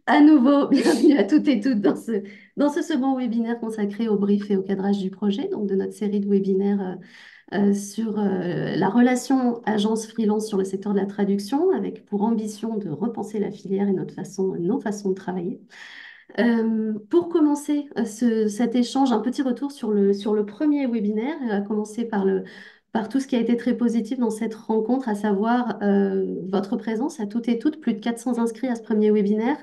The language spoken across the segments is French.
À nouveau, bienvenue à toutes et toutes dans ce second webinaire consacré au brief et au cadrage du projet, donc de notre série de webinaires sur la relation agence-freelance sur le secteur de la traduction, avec pour ambition de repenser la filière et nos façons de travailler. Pour commencer cet échange, un petit retour sur le premier webinaire, à commencer par tout ce qui a été très positif dans cette rencontre, à savoir votre présence à toutes et toutes, plus de 400 inscrits à ce premier webinaire,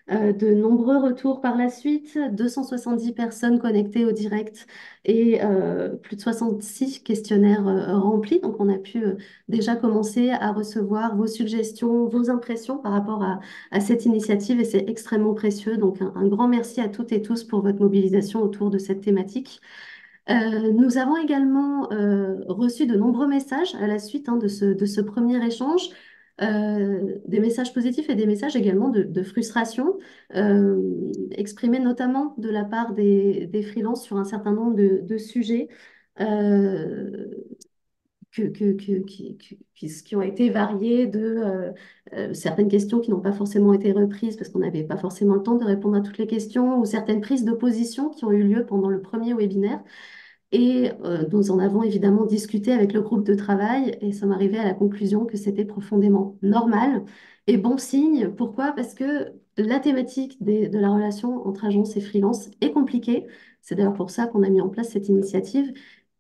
de nombreux retours par la suite, 270 personnes connectées au direct et plus de 66 questionnaires remplis. Donc on a pu déjà commencer à recevoir vos suggestions, vos impressions par rapport à cette initiative et c'est extrêmement précieux. Donc un grand merci à toutes et tous pour votre mobilisation autour de cette thématique. Nous avons également reçu de nombreux messages à la suite de ce premier échange, des messages positifs et des messages également de frustration, exprimés notamment de la part des freelances sur un certain nombre de sujets. Euh, qui ont été variées de certaines questions qui n'ont pas forcément été reprises parce qu'on n'avait pas forcément le temps de répondre à toutes les questions ou certaines prises de position qui ont eu lieu pendant le premier webinaire. Et nous en avons évidemment discuté avec le groupe de travail et sommes arrivés à la conclusion que c'était profondément normal et bon signe. Pourquoi? Parce que la thématique de la relation entre agence et freelance est compliquée. C'est d'ailleurs pour ça qu'on a mis en place cette initiative.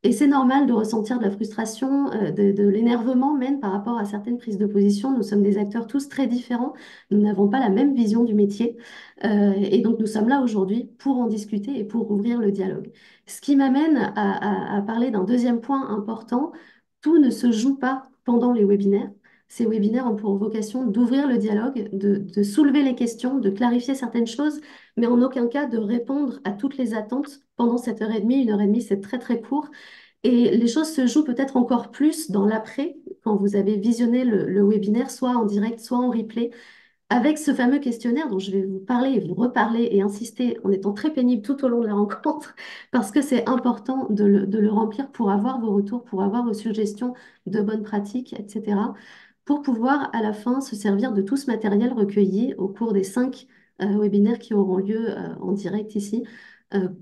Et c'est normal de ressentir de la frustration, de l'énervement même par rapport à certaines prises de position. Nous sommes des acteurs tous très différents. Nous n'avons pas la même vision du métier. Et donc nous sommes là aujourd'hui pour en discuter et pour ouvrir le dialogue. Ce qui m'amène à parler d'un deuxième point important. Tout ne se joue pas pendant les webinaires. Ces webinaires ont pour vocation d'ouvrir le dialogue, de soulever les questions, de clarifier certaines choses, mais en aucun cas de répondre à toutes les attentes pendant cette heure et demie. Une heure et demie, c'est très très court. Et les choses se jouent peut-être encore plus dans l'après, quand vous avez visionné le webinaire, soit en direct, soit en replay, avec ce fameux questionnaire dont je vais vous parler et vous reparler et insister en étant très pénible tout au long de la rencontre, parce que c'est important de le remplir pour avoir vos retours, pour avoir vos suggestions de bonnes pratiques, etc., pour pouvoir à la fin se servir de tout ce matériel recueilli au cours des 5 webinaires qui auront lieu en direct ici,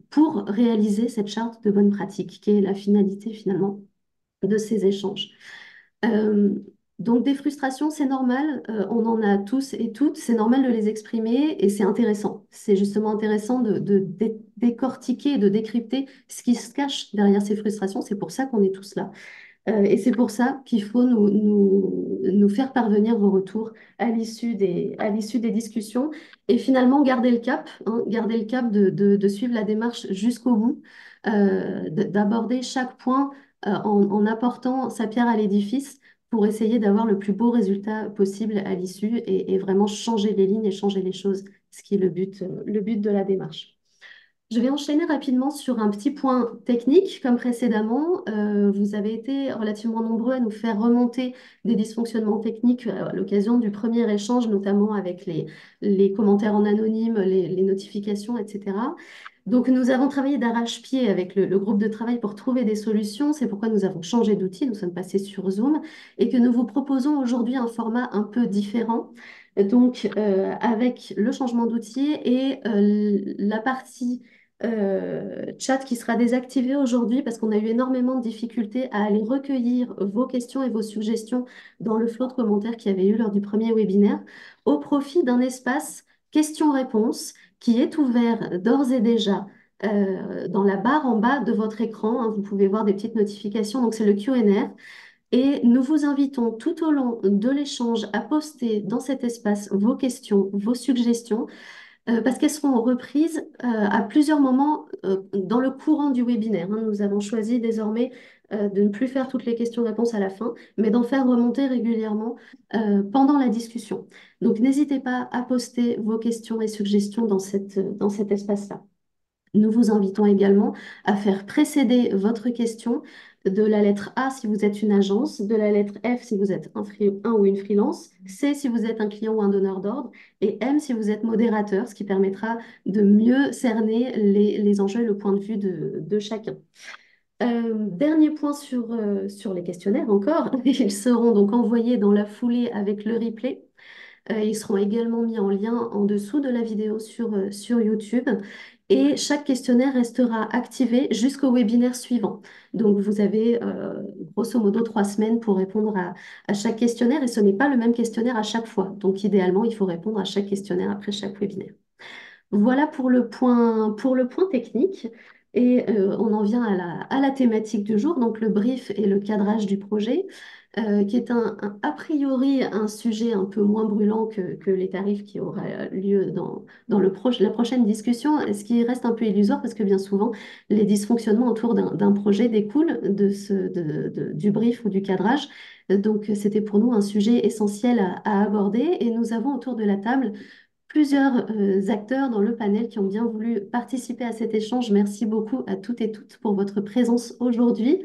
pour réaliser cette charte de bonnes pratiques, qui est la finalité finalement de ces échanges. Euh, donc des frustrations, c'est normal, on en a tous et toutes, c'est normal de les exprimer et c'est intéressant. C'est justement intéressant de décortiquer, de décrypter ce qui se cache derrière ces frustrations. C'est pour ça qu'on est tous là. Et c'est pour ça qu'il faut nous faire parvenir vos retours à l'issue des discussions et finalement garder le cap, hein, garder le cap de suivre la démarche jusqu'au bout, d'aborder chaque point en apportant sa pierre à l'édifice pour essayer d'avoir le plus beau résultat possible à l'issue et vraiment changer les lignes et changer les choses, ce qui est le but de la démarche. Je vais enchaîner rapidement sur un petit point technique. Comme précédemment, vous avez été relativement nombreux à nous faire remonter des dysfonctionnements techniques à l'occasion du premier échange, notamment avec les commentaires en anonyme, les notifications, etc. Donc, nous avons travaillé d'arrache-pied avec le groupe de travail pour trouver des solutions. C'est pourquoi nous avons changé d'outil. Nous sommes passés sur Zoom et que nous vous proposons aujourd'hui un format un peu différent. Donc, avec le changement d'outil et la partie chat qui sera désactivé aujourd'hui parce qu'on a eu énormément de difficultés à aller recueillir vos questions et vos suggestions dans le flot de commentaires qu'il y avait eu lors du premier webinaire, au profit d'un espace questions-réponses qui est ouvert d'ores et déjà dans la barre en bas de votre écran, hein. Vous pouvez voir des petites notifications, donc c'est le Q&A. Et nous vous invitons tout au long de l'échange à poster dans cet espace vos questions, vos suggestions parce qu'elles seront reprises à plusieurs moments dans le courant du webinaire, hein. Nous avons choisi désormais de ne plus faire toutes les questions-réponses à la fin, mais d'en faire remonter régulièrement pendant la discussion. Donc n'hésitez pas à poster vos questions et suggestions dans cet espace-là. Nous vous invitons également à faire précéder votre question de la lettre A si vous êtes une agence, de la lettre F si vous êtes un ou une freelance, C si vous êtes un client ou un donneur d'ordre, et M si vous êtes modérateur, ce qui permettra de mieux cerner les enjeux et le point de vue de chacun. Dernier point sur les questionnaires encore, ils seront donc envoyés dans la foulée avec le replay. Ils seront également mis en lien en dessous de la vidéo sur YouTube. Et chaque questionnaire restera activé jusqu'au webinaire suivant. Donc, vous avez grosso modo 3 semaines pour répondre à chaque questionnaire et ce n'est pas le même questionnaire à chaque fois. Donc, idéalement, il faut répondre à chaque questionnaire après chaque webinaire. Voilà pour le point technique. Et on en vient à la thématique du jour, donc le brief et le cadrage du projet, qui est a priori un sujet un peu moins brûlant que les tarifs qui auraient lieu dans la prochaine discussion, ce qui reste un peu illusoire parce que bien souvent, les dysfonctionnements autour d'un projet découlent du brief ou du cadrage. Donc, c'était pour nous un sujet essentiel à aborder et nous avons autour de la table plusieurs acteurs dans le panel qui ont bien voulu participer à cet échange. Merci beaucoup à toutes et toutes pour votre présence aujourd'hui.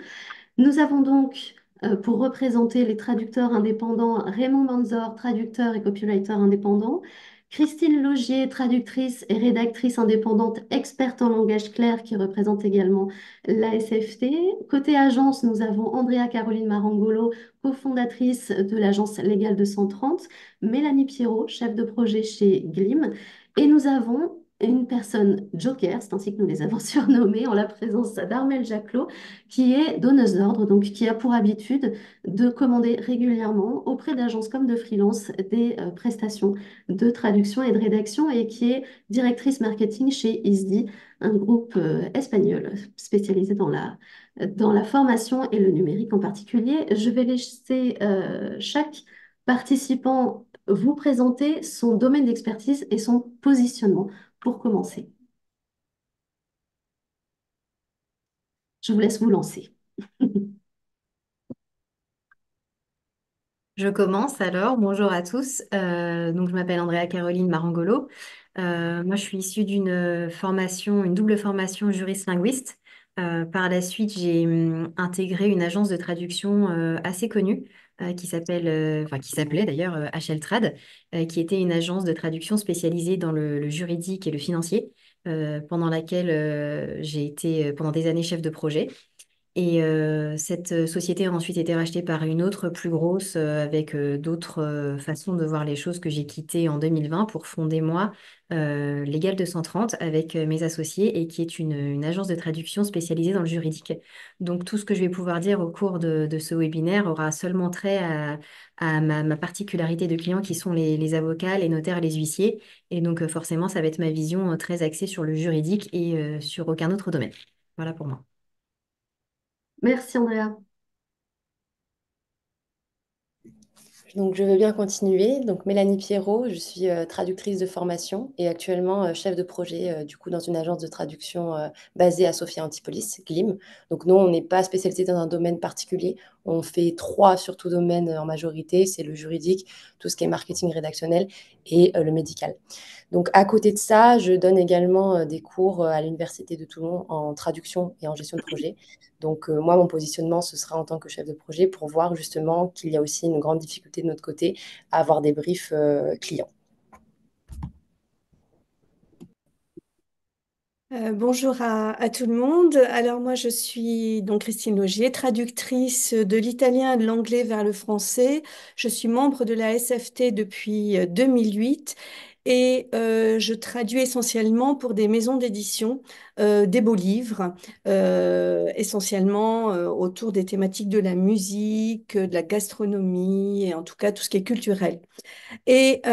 Nous avons donc, pour représenter les traducteurs indépendants, Raymond Manzor, traducteur et copywriter indépendant, Christine Logier, traductrice et rédactrice indépendante, experte en langage clair, qui représente également la SFT. Côté agence, nous avons Andrea Caroline Marangolo, cofondatrice de l'agence légale de 130, Mélanie Pierrot, chef de projet chez Glim, et nous avons une personne joker, c'est ainsi que nous les avons surnommés, en la présence d'Armel Jacquelot, qui est donneuse d'ordre, donc qui a pour habitude de commander régulièrement auprès d'agences comme de freelance des prestations de traduction et de rédaction et qui est directrice marketing chez ISDI, un groupe espagnol spécialisé dans la formation et le numérique en particulier. Je vais laisser chaque participant vous présenter son domaine d'expertise et son positionnement pour commencer. Je vous laisse vous lancer. Je commence alors. Bonjour à tous. Donc, je m'appelle Andrea Caroline Marangolo. Moi, je suis issue d'une formation, une double formation juriste-linguiste. Par la suite, j'ai intégré une agence de traduction assez connue qui s'appelait d'ailleurs HL Trad, qui était une agence de traduction spécialisée dans le juridique et le financier, pendant laquelle j'ai été pendant des années chef de projet. Et cette société a ensuite été rachetée par une autre plus grosse avec d'autres façons de voir les choses que j'ai quittées en 2020 pour fonder moi Légal 230 avec mes associés et qui est une agence de traduction spécialisée dans le juridique. Donc tout ce que je vais pouvoir dire au cours de ce webinaire aura seulement trait à ma particularité de client qui sont les avocats, les notaires et les huissiers. Et donc forcément, ça va être ma vision très axée sur le juridique et sur aucun autre domaine. Voilà pour moi. Merci Andrea. Donc, je veux bien continuer. Donc, Mélanie Pierrot, je suis traductrice de formation et actuellement chef de projet du coup dans une agence de traduction basée à Sophia Antipolis, Glim. Donc, nous, on n'est pas spécialisé dans un domaine particulier. On fait trois surtout domaines en majorité. C'est le juridique, tout ce qui est marketing rédactionnel et le médical. Donc, à côté de ça, je donne également des cours à l'Université de Toulon en traduction et en gestion de projet. Donc, moi, mon positionnement, ce sera en tant que chef de projet pour voir justement qu'il y a aussi une grande difficulté de notre côté à avoir des briefs clients. Bonjour à tout le monde. Alors moi je suis donc Christine Logier, traductrice de l'italien et de l'anglais vers le français. Je suis membre de la SFT depuis 2008 et je traduis essentiellement pour des maisons d'édition des beaux livres, essentiellement autour des thématiques de la musique, de la gastronomie et en tout cas tout ce qui est culturel. Et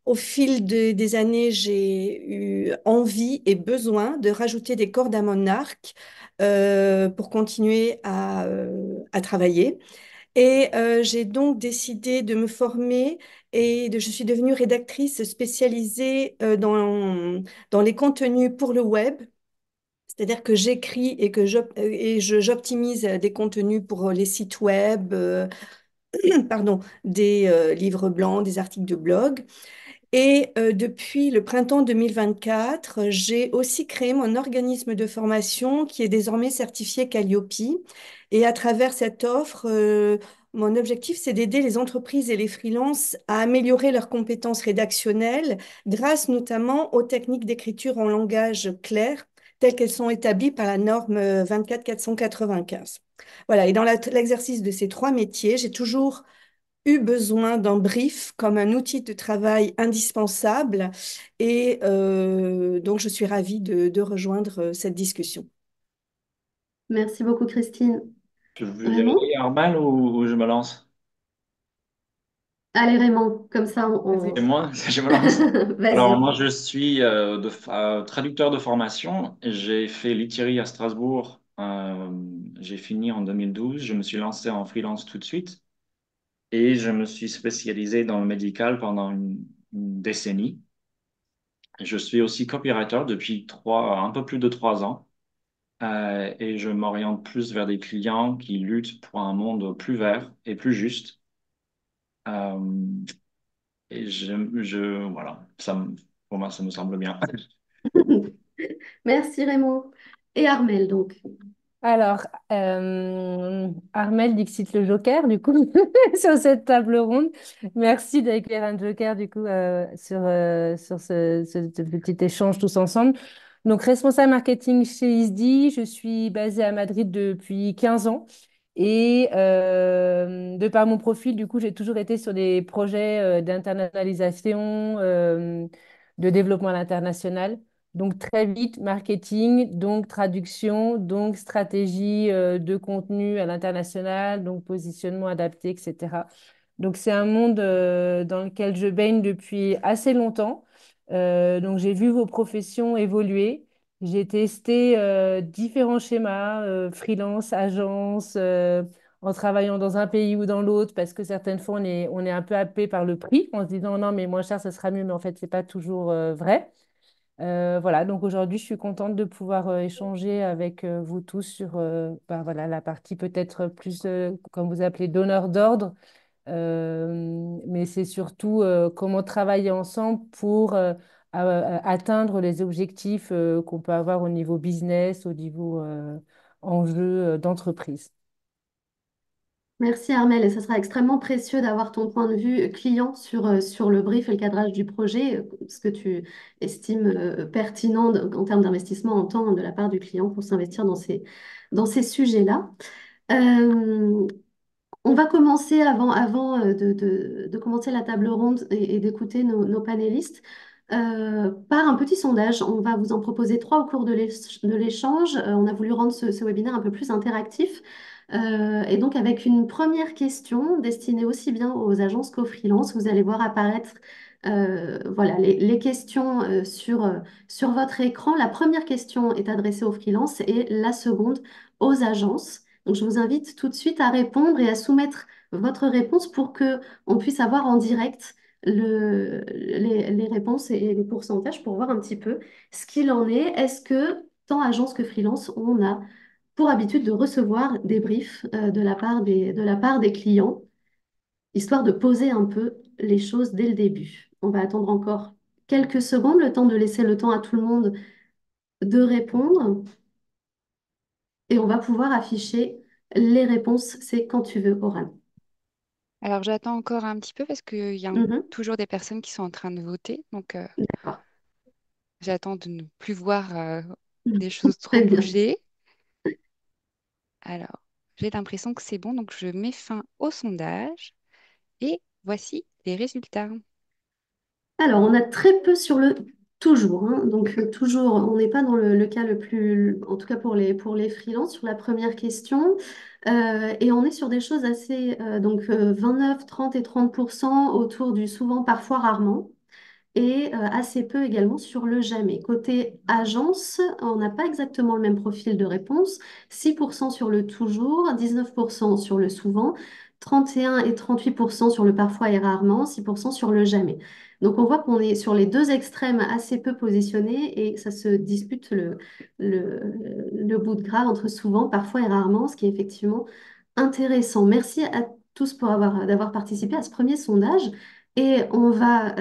au fil des années, j'ai eu envie et besoin de rajouter des cordes à mon arc pour continuer à travailler. Et j'ai donc décidé de me former je suis devenue rédactrice spécialisée dans les contenus pour le web. C'est-à-dire que j'écris j'optimise des contenus pour les sites web, pardon, des livres blancs, des articles de blog. Et depuis le printemps 2024, j'ai aussi créé mon organisme de formation qui est désormais certifié Calliope. Et à travers cette offre, mon objectif, c'est d'aider les entreprises et les freelances à améliorer leurs compétences rédactionnelles grâce notamment aux techniques d'écriture en langage clair telles qu'elles sont établies par la norme 24495. Voilà, et dans l'exercice de ces trois métiers, j'ai toujours eu besoin d'un brief comme un outil de travail indispensable et donc je suis ravie de rejoindre cette discussion. Merci beaucoup, Christine. Tu veux y aller, Raymond? Armel, ou je me lance? Allez, Raymond, comme ça, C'est moi, je me lance. Alors, Vas-y. moi, je suis traducteur de formation. J'ai fait l'ITIRI à Strasbourg. J'ai fini en 2012. Je me suis lancé en freelance tout de suite et je me suis spécialisé dans le médical pendant une décennie. Je suis aussi copywriter depuis un peu plus de 3 ans. Et je m'oriente plus vers des clients qui luttent pour un monde plus vert et plus juste. Euh, et voilà, pour moi, ça me semble bien. Merci, Raymond. Et Armel, donc. Alors, Armel Dixit le Joker, du coup, sur cette table ronde. Merci d'accueillir un Joker, du coup, sur ce petit échange tous ensemble. Donc, responsable marketing chez ISDI, je suis basée à Madrid depuis 15 ans. Et de par mon profil, du coup, j'ai toujours été sur des projets d'internalisation, de développement à l'international. Donc très vite, marketing, donc traduction, donc stratégie de contenu à l'international, donc positionnement adapté, etc. Donc c'est un monde dans lequel je baigne depuis assez longtemps. Donc j'ai vu vos professions évoluer. J'ai testé différents schémas, freelance, agence, en travaillant dans un pays ou dans l'autre, parce que certaines fois on est un peu happé par le prix, en se disant non mais moins cher, ça sera mieux, mais en fait c'est pas toujours vrai. Voilà, donc aujourd'hui, je suis contente de pouvoir échanger avec vous tous sur bah, voilà, la partie peut-être plus, comme vous appelez, donneur d'ordre, mais c'est surtout comment travailler ensemble pour atteindre les objectifs qu'on peut avoir au niveau business, au niveau enjeu d'entreprise. Merci Armel, et ce sera extrêmement précieux d'avoir ton point de vue client sur le brief et le cadrage du projet, ce que tu estimes pertinent en termes d'investissement en temps de la part du client pour s'investir dans ces sujets-là. Euh, on va commencer avant de commencer la table ronde et d'écouter nos panélistes par un petit sondage. On va vous en proposer trois au cours de l'échange. On a voulu rendre ce webinaire un peu plus interactif. Et donc avec une première question destinée aussi bien aux agences qu'aux freelances, vous allez voir apparaître voilà, les questions sur votre écran. La première question est adressée aux freelances et la seconde aux agences. Donc, je vous invite tout de suite à répondre et à soumettre votre réponse pour que on puisse avoir en direct les réponses et les pourcentages pour voir un petit peu ce qu'il en est. Est-ce que, tant agence que freelance, on a pour habitude de recevoir des briefs de la part des clients, histoire de poser un peu les choses dès le début. On va attendre encore quelques secondes, le temps de laisser le temps à tout le monde de répondre. Et on va pouvoir afficher les réponses. C'est quand tu veux, Oran. Alors, j'attends encore un petit peu parce qu'il y a Mhm. toujours des personnes qui sont en train de voter. Donc, D'accord. j'attends de ne plus voir des choses trop Très bien. bouger. Alors, j'ai l'impression que c'est bon. Donc, je mets fin au sondage et voici les résultats. Alors, on a très peu sur le toujours, hein. Donc, toujours, on n'est pas dans le cas le plus, en tout cas pour les freelances, sur la première question. Et on est sur des choses assez, 29, 30 et 30% autour du souvent, parfois, rarement. Et assez peu également sur le jamais. Côté agence, on n'a pas exactement le même profil de réponse. 6% sur le toujours, 19% sur le souvent, 31 et 38% sur le parfois et rarement, 6% sur le jamais. Donc on voit qu'on est sur les deux extrêmes assez peu positionnés et ça se dispute le bout de gras entre souvent, parfois et rarement, ce qui est effectivement intéressant. Merci à tous d'avoir participé à ce premier sondage. Et on va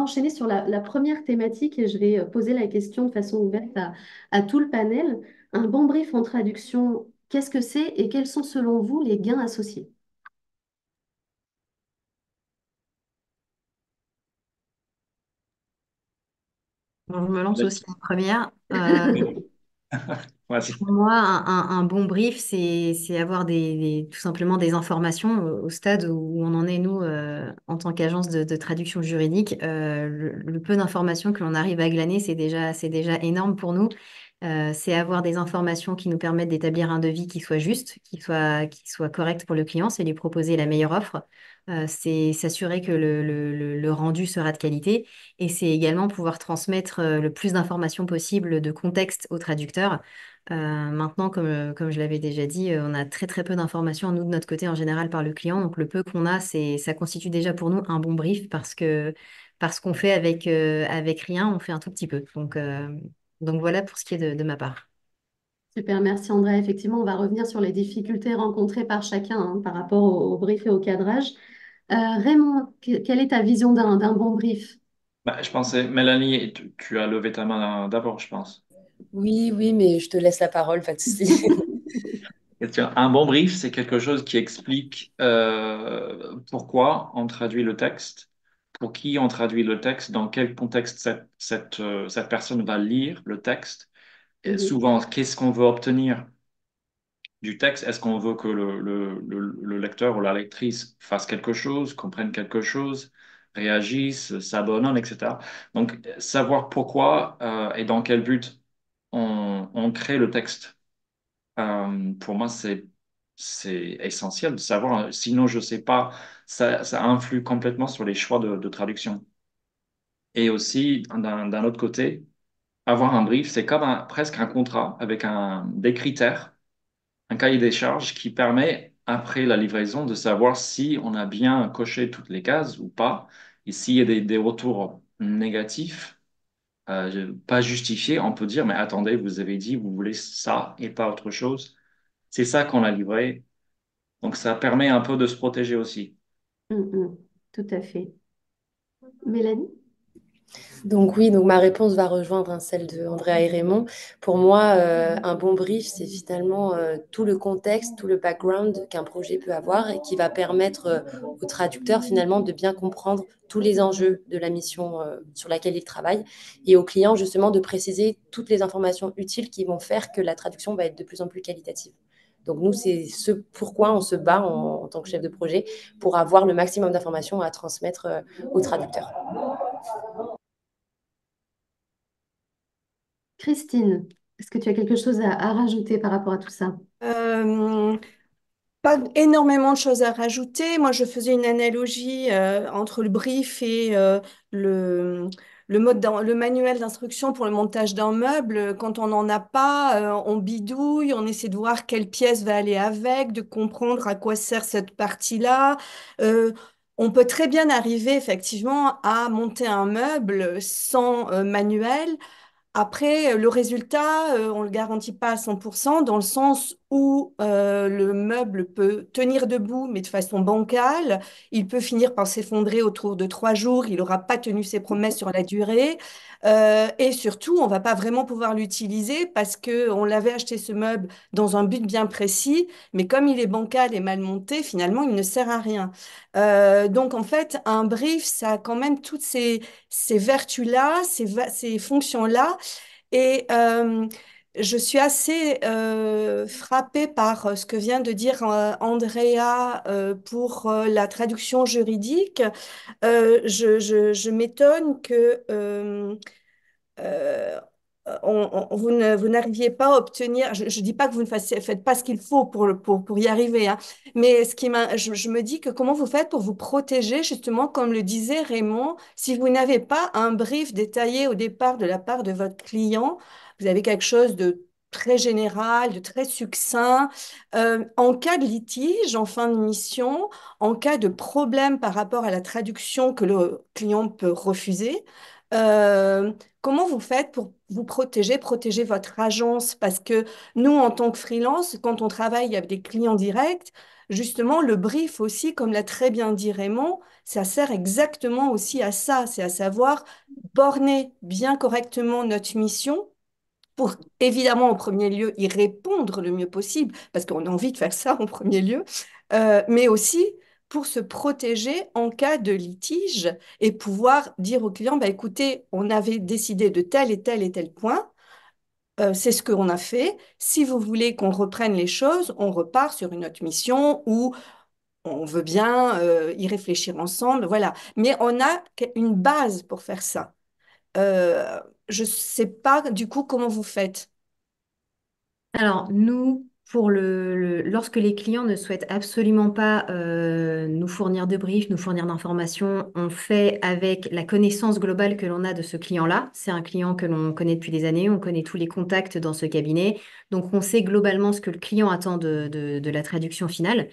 enchaîner sur la première thématique et je vais poser la question de façon ouverte à tout le panel. Un bon brief en traduction, qu'est-ce que c'est et quels sont selon vous les gains associés? Bon, je me lance aussi en première. Vas-y. Pour moi, un bon brief, c'est avoir tout simplement des informations au stade où on en est, nous, en tant qu'agence de traduction juridique. Le peu d'informations que l'on arrive à glaner, c'est déjà énorme pour nous. C'est avoir des informations qui nous permettent d'établir un devis qui soit juste, qui soit correct pour le client, c'est lui proposer la meilleure offre. C'est s'assurer que le rendu sera de qualité et c'est également pouvoir transmettre le plus d'informations possible de contexte au traducteur. Maintenant, comme je l'avais déjà dit, on a très très peu d'informations, nous, de notre côté, en général, par le client. Donc, le peu qu'on a, ça constitue déjà pour nous un bon brief parce qu'on fait avec rien, on fait un tout petit peu. Donc voilà pour ce qui est de ma part. Super, merci André. Effectivement, on va revenir sur les difficultés rencontrées par chacun hein, par rapport au brief et au cadrage. Raymond, quelle est ta vision d'un bon brief? Bah, je pensais, Mélanie, tu as levé ta main d'abord, je pense. Oui, oui, mais je te laisse la parole, pas de souci. Un bon brief, c'est quelque chose qui explique pourquoi on traduit le texte, pour qui on traduit le texte, dans quel contexte cette personne va lire le texte. Et Mhm, souvent, qu'est-ce qu'on veut obtenir du texte? Est-ce qu'on veut que le lecteur ou la lectrice fasse quelque chose, comprenne quelque chose, réagisse, s'abonne, etc. Donc, savoir pourquoi et dans quel but on crée le texte. Pour moi, c'est essentiel de savoir. Sinon, je sais pas, ça influe complètement sur les choix de traduction. Et aussi, d'un autre côté, avoir un brief, c'est comme presque un contrat avec des critères, un cahier des charges qui permet, après la livraison, de savoir si on a bien coché toutes les cases ou pas. Et s'il y a des retours négatifs, pas justifiés, on peut dire, mais attendez, vous avez dit, vous voulez ça et pas autre chose. C'est ça qu'on a livré. Donc, ça permet un peu de se protéger aussi. mhm, tout à fait. Mélanie? Donc oui, donc ma réponse va rejoindre hein, celle de Andrea et Raymond. Pour moi, un bon brief, c'est finalement tout le contexte, tout le background qu'un projet peut avoir et qui va permettre au traducteur finalement de bien comprendre tous les enjeux de la mission sur laquelle il travaille et au client justement de préciser toutes les informations utiles qui vont faire que la traduction va être de plus en plus qualitative. Donc nous, c'est ce pourquoi on se bat en tant que chef de projet pour avoir le maximum d'informations à transmettre au traducteur. Christine, est-ce que tu as quelque chose à rajouter par rapport à tout ça? Euh, Pas énormément de choses à rajouter. Moi, je faisais une analogie entre le brief et le, le manuel d'instruction pour le montage d'un meuble. Quand on n'en a pas, on bidouille, on essaie de voir quelle pièce va aller avec, de comprendre à quoi sert cette partie-là. Euh, on peut très bien arriver effectivement à monter un meuble sans manuel. Après, le résultat, on ne le garantit pas à 100% dans le sens où le meuble peut tenir debout, mais de façon bancale. Il peut finir par s'effondrer autour de 3 jours. Il n'aura pas tenu ses promesses sur la durée. Et surtout, on ne va pas vraiment pouvoir l'utiliser parce qu'on l'avait acheté ce meuble dans un but bien précis, mais comme il est bancal et mal monté, finalement, il ne sert à rien. Donc, en fait, un brief, ça a quand même toutes ces vertus-là, ces fonctions-là. Et je suis assez frappée par ce que vient de dire Andrea pour la traduction juridique. Je m'étonne que euh, vous n'arriviez pas à obtenir, je ne dis pas que vous ne faites pas ce qu'il faut pour y arriver, hein, mais je me dis que comment vous faites pour vous protéger, justement, comme le disait Raymond, si vous n'avez pas un brief détaillé au départ de la part de votre client, vous avez quelque chose de très général, de très succinct. En cas de litige, en fin de mission, en cas de problème par rapport à la traduction que le client peut refuser, euh, comment vous faites pour vous protéger, protéger votre agence? Parce que nous, en tant que freelance, quand on travaille avec des clients directs, justement, le brief aussi, comme l'a très bien dit Raymond, ça sert exactement aussi à ça, c'est à savoir borner bien correctement notre mission pour évidemment en premier lieu y répondre le mieux possible, parce qu'on a envie de faire ça en premier lieu, mais aussi pour se protéger en cas de litige et pouvoir dire au client, bah, écoutez, on avait décidé de tel et tel et tel point, c'est ce qu'on a fait. Si vous voulez qu'on reprenne les choses, on repart sur une autre mission où on veut bien y réfléchir ensemble, voilà. Mais on a une base pour faire ça. Je ne sais pas du coup comment vous faites. Alors, nous, pour lorsque les clients ne souhaitent absolument pas nous fournir de briefs, nous fournir d'informations, on fait avec la connaissance globale que l'on a de ce client-là. C'est un client que l'on connaît depuis des années, on connaît tous les contacts dans ce cabinet, donc on sait globalement ce que le client attend de la traduction finale.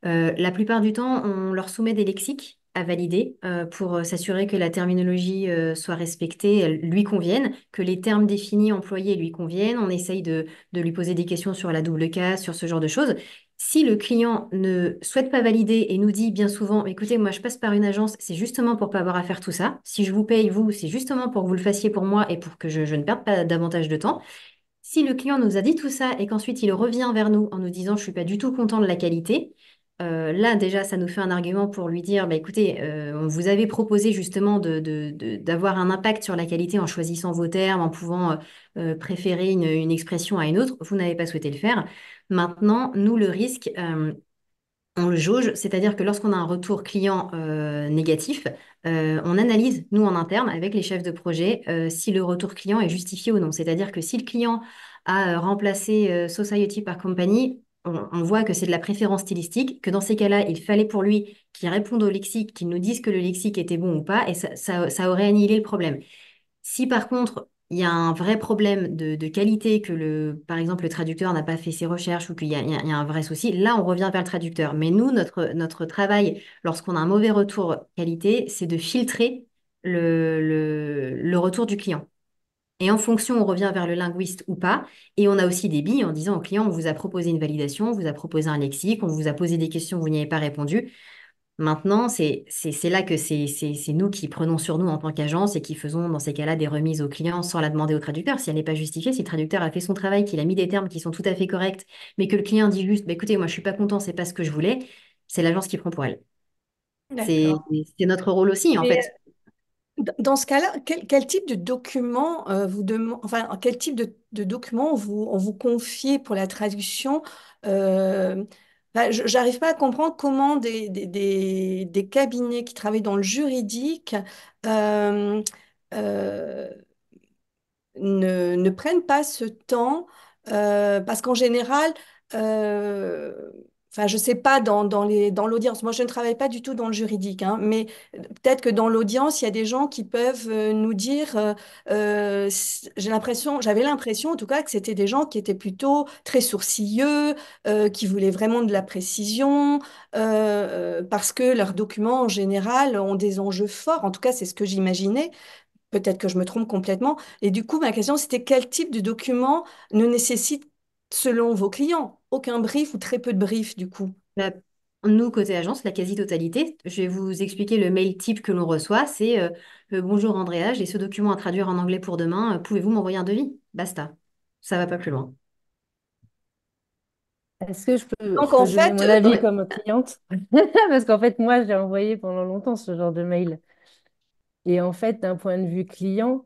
La plupart du temps, on leur soumet des lexiques à valider pour s'assurer que la terminologie soit respectée, elle lui convienne, que les termes définis employés lui conviennent. On essaye de lui poser des questions sur la double case, sur ce genre de choses. Si le client ne souhaite pas valider et nous dit bien souvent, écoutez, moi je passe par une agence, c'est justement pour pas avoir à faire tout ça. Si je vous paye, vous, c'est justement pour que vous le fassiez pour moi et pour que je ne perde pas davantage de temps. Si le client nous a dit tout ça et qu'ensuite il revient vers nous en nous disant je suis pas du tout content de la qualité, là déjà ça nous fait un argument pour lui dire bah, écoutez, on vous avait proposé justement d'avoir un impact sur la qualité en choisissant vos termes, en pouvant préférer une expression à une autre. Vous n'avez pas souhaité le faire. Maintenant, nous, le risque, on le jauge, c'est-à-dire que lorsqu'on a un retour client négatif, on analyse, nous en interne, avec les chefs de projet, si le retour client est justifié ou non. C'est-à-dire que si le client a remplacé Society par Company, on voit que c'est de la préférence stylistique, que dans ces cas-là, il fallait pour lui qu'il réponde au lexique, qu'il nous dise que le lexique était bon ou pas, et ça aurait annihilé le problème. Si par contre, il y a un vrai problème de qualité, que par exemple, le traducteur n'a pas fait ses recherches ou qu'il y a un vrai souci, là, on revient vers le traducteur. Mais nous, notre travail, lorsqu'on a un mauvais retour qualité, c'est de filtrer le retour du client. Et en fonction, on revient vers le linguiste ou pas. Et on a aussi des billes en disant au client, on vous a proposé une validation, on vous a proposé un lexique, on vous a posé des questions, vous n'y avez pas répondu. Maintenant, c'est là que c'est nous qui prenons sur nous en tant qu'agence et qui faisons dans ces cas-là des remises aux clients sans la demander au traducteur. Si elle n'est pas justifiée, si le traducteur a fait son travail, qu'il a mis des termes qui sont tout à fait corrects, mais que le client dit juste, bah, écoutez, moi je suis pas content, c'est pas ce que je voulais, c'est l'agence qui prend pour elle. C'est D'accord. c'est notre rôle aussi, en Et fait. dans ce cas-là, quel type de document enfin, quel type de document on vous confie pour la traduction? Enfin, j'arrive pas à comprendre comment des cabinets qui travaillent dans le juridique euh, euh, ne prennent pas ce temps parce qu'en général, euh, enfin, je sais pas dans l'audience, moi je ne travaille pas du tout dans le juridique, hein, mais peut-être que dans l'audience, il y a des gens qui peuvent nous dire, j'avais l'impression en tout cas que c'était des gens qui étaient plutôt très sourcilleux, qui voulaient vraiment de la précision, parce que leurs documents en général ont des enjeux forts, en tout cas c'est ce que j'imaginais. Peut-être que je me trompe complètement. Et du coup, ma question, c'était quel type de document ne nécessite, selon vos clients, aucun brief ou très peu de brief, du coup? Bah, nous, côté agence, la quasi-totalité, je vais vous expliquer le mail type que l'on reçoit, c'est bonjour Andrea, j'ai ce document à traduire en anglais pour demain, pouvez-vous m'envoyer un devis? Basta. Ça va pas plus loin. Est-ce que je Donc, en peux donner fait, mon avis comme cliente? Parce qu'en fait, moi, j'ai envoyé pendant longtemps ce genre de mail. Et en fait, d'un point de vue client,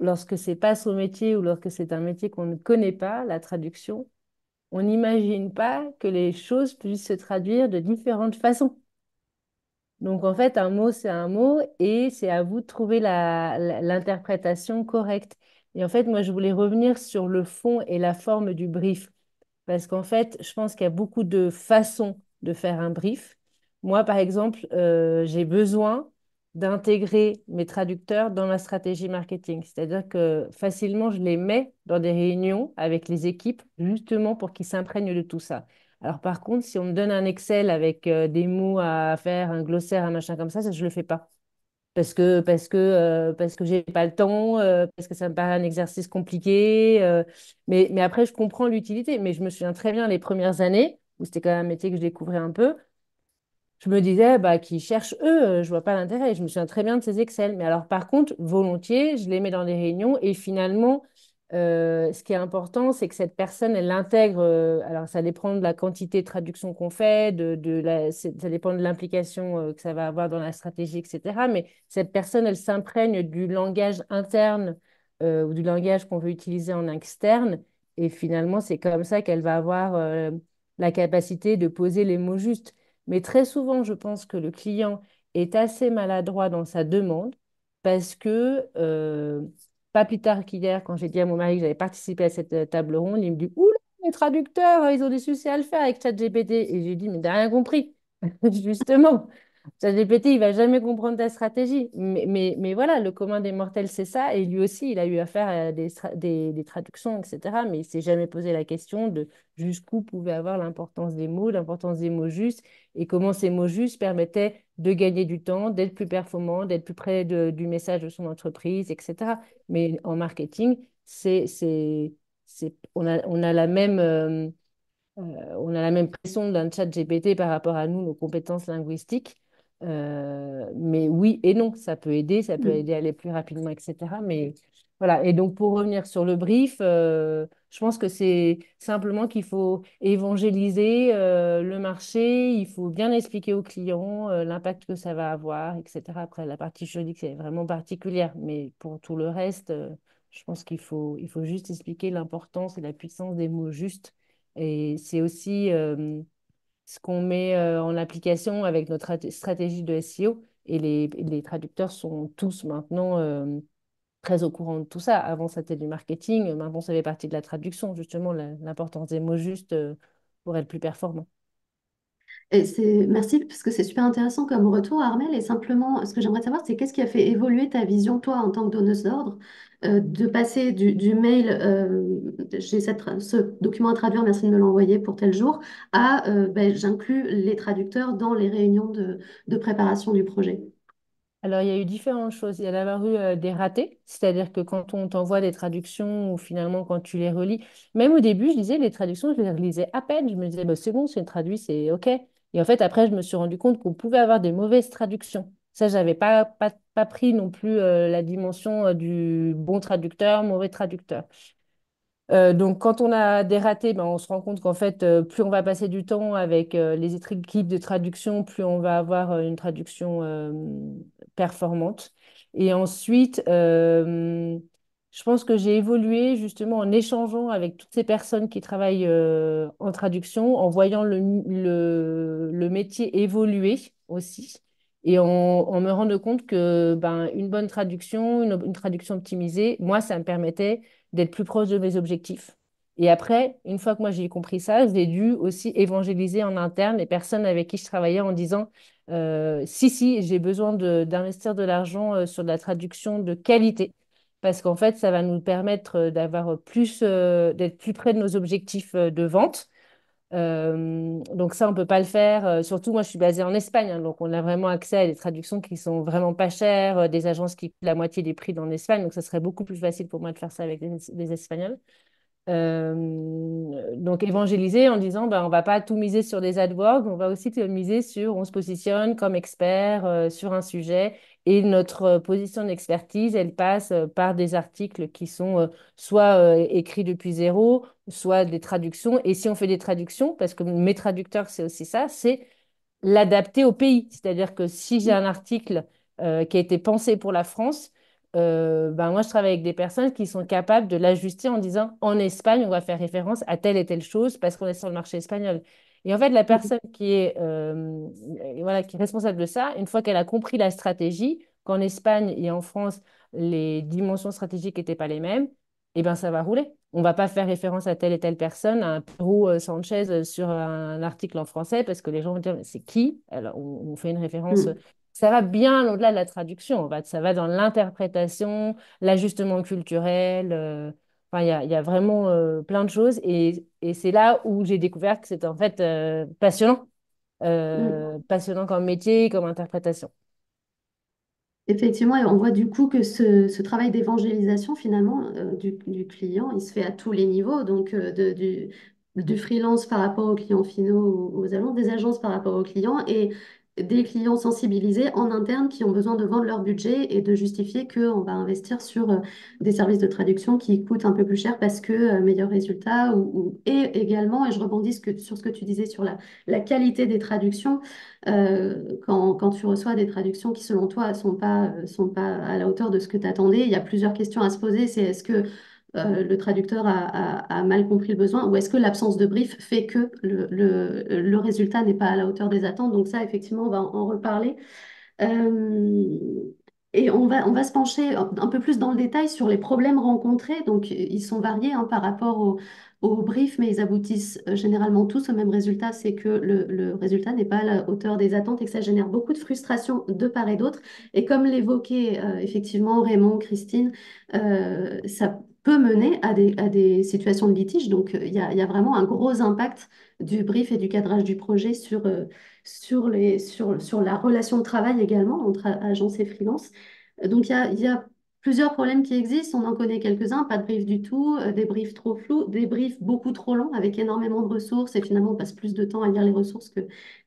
lorsque c'est pas son métier ou lorsque c'est un métier qu'on ne connaît pas, la traduction, on n'imagine pas que les choses puissent se traduire de différentes façons. Donc, en fait, un mot, c'est un mot et c'est à vous de trouver l'interprétation correcte. Et en fait, moi, je voulais revenir sur le fond et la forme du brief. Parce qu'en fait, je pense qu'il y a beaucoup de façons de faire un brief. Moi, par exemple, j'ai besoin d'intégrer mes traducteurs dans ma stratégie marketing. C'est-à-dire que facilement, je les mets dans des réunions avec les équipes, justement pour qu'ils s'imprègnent de tout ça. Alors par contre, si on me donne un Excel avec des mots à faire, un glossaire, un machin comme ça je ne le fais pas parce que j'ai pas le temps, parce que ça me paraît un exercice compliqué. Mais après, je comprends l'utilité. Mais je me souviens très bien les premières années, où c'était quand même un métier que je découvrais un peu, je me disais, bah, qu'ils cherchent eux, je vois pas l'intérêt. Je me souviens très bien de ces Excel. Mais alors, par contre, volontiers, je les mets dans des réunions et finalement, ce qui est important, c'est que cette personne, elle l'intègre. Alors, ça dépend de la quantité de traduction qu'on fait, ça dépend de l'implication que ça va avoir dans la stratégie, etc. Mais cette personne, elle s'imprègne du langage interne ou du langage qu'on veut utiliser en externe. Et finalement, c'est comme ça qu'elle va avoir la capacité de poser les mots justes. Mais très souvent, je pense que le client est assez maladroit dans sa demande parce que, pas plus tard qu'hier, quand j'ai dit à mon mari que j'avais participé à cette table ronde, il me dit, oula, les traducteurs, ils ont des soucis à le faire avec ChatGPT. Et j'ai dit, mais t'as rien compris. Justement, ChatGPT, il va jamais comprendre ta stratégie. Mais voilà, le commun des mortels, c'est ça. Et lui aussi, il a eu affaire à des traductions, etc. Mais il s'est jamais posé la question de jusqu'où pouvait avoir l'importance des mots, l'importance des mots justes, et comment ces mots justes permettaient de gagner du temps, d'être plus performant, d'être plus près du message de son entreprise, etc. Mais en marketing, on a la même... on a la même pression d'un chat GPT par rapport à nous, nos compétences linguistiques. Mais oui et non, ça peut aider à aller plus rapidement, etc. Mais voilà, et donc pour revenir sur le brief, je pense que c'est simplement qu'il faut évangéliser le marché, il faut bien expliquer aux clients l'impact que ça va avoir, etc. Après, la partie juridique, c'est vraiment particulière, mais pour tout le reste, je pense il faut juste expliquer l'importance et la puissance des mots justes et c'est aussi ce qu'on met en application avec notre stratégie de SEO. Et les traducteurs sont tous maintenant très au courant de tout ça. Avant, c'était du marketing. Maintenant, ça fait partie de la traduction, justement, l'importance des mots justes pour être plus performant. Et merci parce que c'est super intéressant comme retour, Armel. Et simplement, ce que j'aimerais savoir, c'est qu'est-ce qui a fait évoluer ta vision, toi, en tant que donneuse d'ordre, de passer du mail, j'ai ce document à traduire, merci de me l'envoyer pour tel jour, à ben, j'inclus les traducteurs dans les réunions de préparation du projet. Alors, il y a eu différentes choses. Il y a d'abord eu des ratés, c'est-à-dire que quand on t'envoie des traductions ou finalement quand tu les relis, même au début, je disais les traductions, je les relisais à peine. Je me disais, bah, c'est bon, c'est traduit, c'est OK. Et en fait, après, je me suis rendu compte qu'on pouvait avoir des mauvaises traductions. Ça, j'avais pas pris non plus la dimension du bon traducteur, mauvais traducteur. Donc, quand on a des ratés, ben, on se rend compte qu'en fait, plus on va passer du temps avec les équipes de traduction, plus on va avoir une traduction performante. Et ensuite, je pense que j'ai évolué justement en échangeant avec toutes ces personnes qui travaillent en traduction, en voyant le métier évoluer aussi. Et en me rendant compte que ben, une bonne traduction, une traduction optimisée, moi, ça me permettait d'être plus proche de mes objectifs. Et après, une fois que moi j'ai compris ça, j'ai dû aussi évangéliser en interne les personnes avec qui je travaillais en disant, si, j'ai besoin d'investir de l'argent sur de la traduction de qualité, parce qu'en fait, ça va nous permettre d'avoir plus, d'être plus près de nos objectifs de vente. Donc ça, on peut pas le faire. Surtout, moi, je suis basée en Espagne, hein, donc on a vraiment accès à des traductions qui sont vraiment pas chères, des agences qui coûtent la moitié des prix dans l'Espagne. Donc ça serait beaucoup plus facile pour moi de faire ça avec des Espagnols. Donc évangéliser en disant ben, on va pas tout miser sur des AdWords, on va aussi miser sur on se positionne comme expert sur un sujet et notre position d'expertise elle passe par des articles qui sont soit écrits depuis zéro, soit des traductions et si on fait des traductions parce que mes traducteurs c'est aussi ça, c'est l'adapter au pays. C'est-à-dire que si j'ai un article qui a été pensé pour la France, ben moi, je travaille avec des personnes qui sont capables de l'ajuster en disant, en Espagne, on va faire référence à telle et telle chose parce qu'on est sur le marché espagnol. Et en fait, la personne voilà, qui est responsable de ça, une fois qu'elle a compris la stratégie, qu'en Espagne et en France, les dimensions stratégiques n'étaient pas les mêmes, eh ben, ça va rouler. On va pas faire référence à telle et telle personne, à un Pedro Sanchez sur un article en français, parce que les gens vont dire, mais c'est qui? Alors, on fait une référence. Mm. Ça va bien au-delà de la traduction. Ça va dans l'interprétation, l'ajustement culturel. Enfin, il y a vraiment plein de choses. Et c'est là où j'ai découvert que c'était en fait passionnant. Mm. Passionnant comme métier, comme interprétation. Effectivement, et on voit du coup que ce travail d'évangélisation, finalement, du client, il se fait à tous les niveaux, donc du freelance par rapport aux clients finaux, aux agences, des agences par rapport aux clients, et des clients sensibilisés en interne qui ont besoin de vendre leur budget et de justifier qu'on va investir sur des services de traduction qui coûtent un peu plus cher parce que meilleur résultat et également, et je rebondis sur ce que tu disais sur la qualité des traductions, quand tu reçois des traductions qui selon toi sont pas à la hauteur de ce que tu attendais, il y a plusieurs questions à se poser. C'est est-ce que le traducteur a mal compris le besoin ou est-ce que l'absence de brief fait que le résultat n'est pas à la hauteur des attentes? Donc ça, effectivement, on va en reparler. Et on va se pencher un peu plus dans le détail sur les problèmes rencontrés. Donc, ils sont variés hein, par rapport au brief, mais ils aboutissent généralement tous au même résultat, c'est que le résultat n'est pas à la hauteur des attentes et que ça génère beaucoup de frustration de part et d'autre. Et comme l'évoquait effectivement Raymond, Christine, ça peut mener à des situations de litige. Donc, il y a vraiment un gros impact du brief et du cadrage du projet sur la relation de travail également entre agence et freelance. Donc, il y a plusieurs problèmes qui existent. On en connaît quelques-uns, pas de brief du tout, des briefs trop flous, des briefs beaucoup trop longs avec énormément de ressources et finalement on passe plus de temps à lire les ressources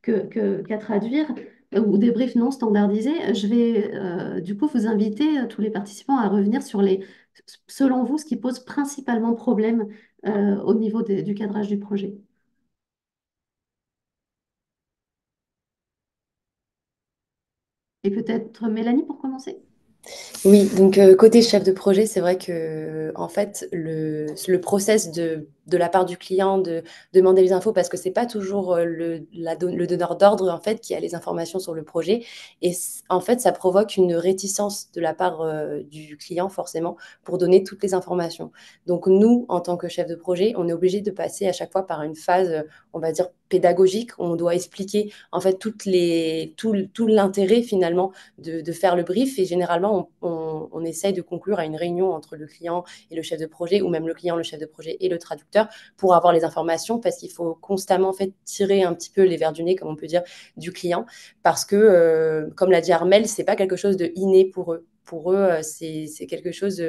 qu'à traduire, ou des briefs non standardisés. Je vais du coup vous inviter, tous les participants, à revenir sur selon vous, ce qui pose principalement problème au niveau du cadrage du projet. Et peut-être Mélanie pour commencer? Oui, donc côté chef de projet, c'est vrai que en fait le process de la part du client de demander les infos parce que c'est pas toujours le donneur d'ordre en fait qui a les informations sur le projet et en fait ça provoque une réticence de la part du client forcément pour donner toutes les informations. Donc nous en tant que chef de projet, on est obligé de passer à chaque fois par une phase on va dire pédagogique où on doit expliquer en fait tout l'intérêt finalement de faire le brief. Et généralement, on essaye de conclure à une réunion entre le client et le chef de projet, ou même le client, le chef de projet et le traducteur, pour avoir les informations, parce qu'il faut constamment en fait tirer un petit peu les vers du nez, comme on peut dire, du client, parce que, comme l'a dit Armel, c'est pas quelque chose de inné pour eux. Pour eux, c'est quelque chose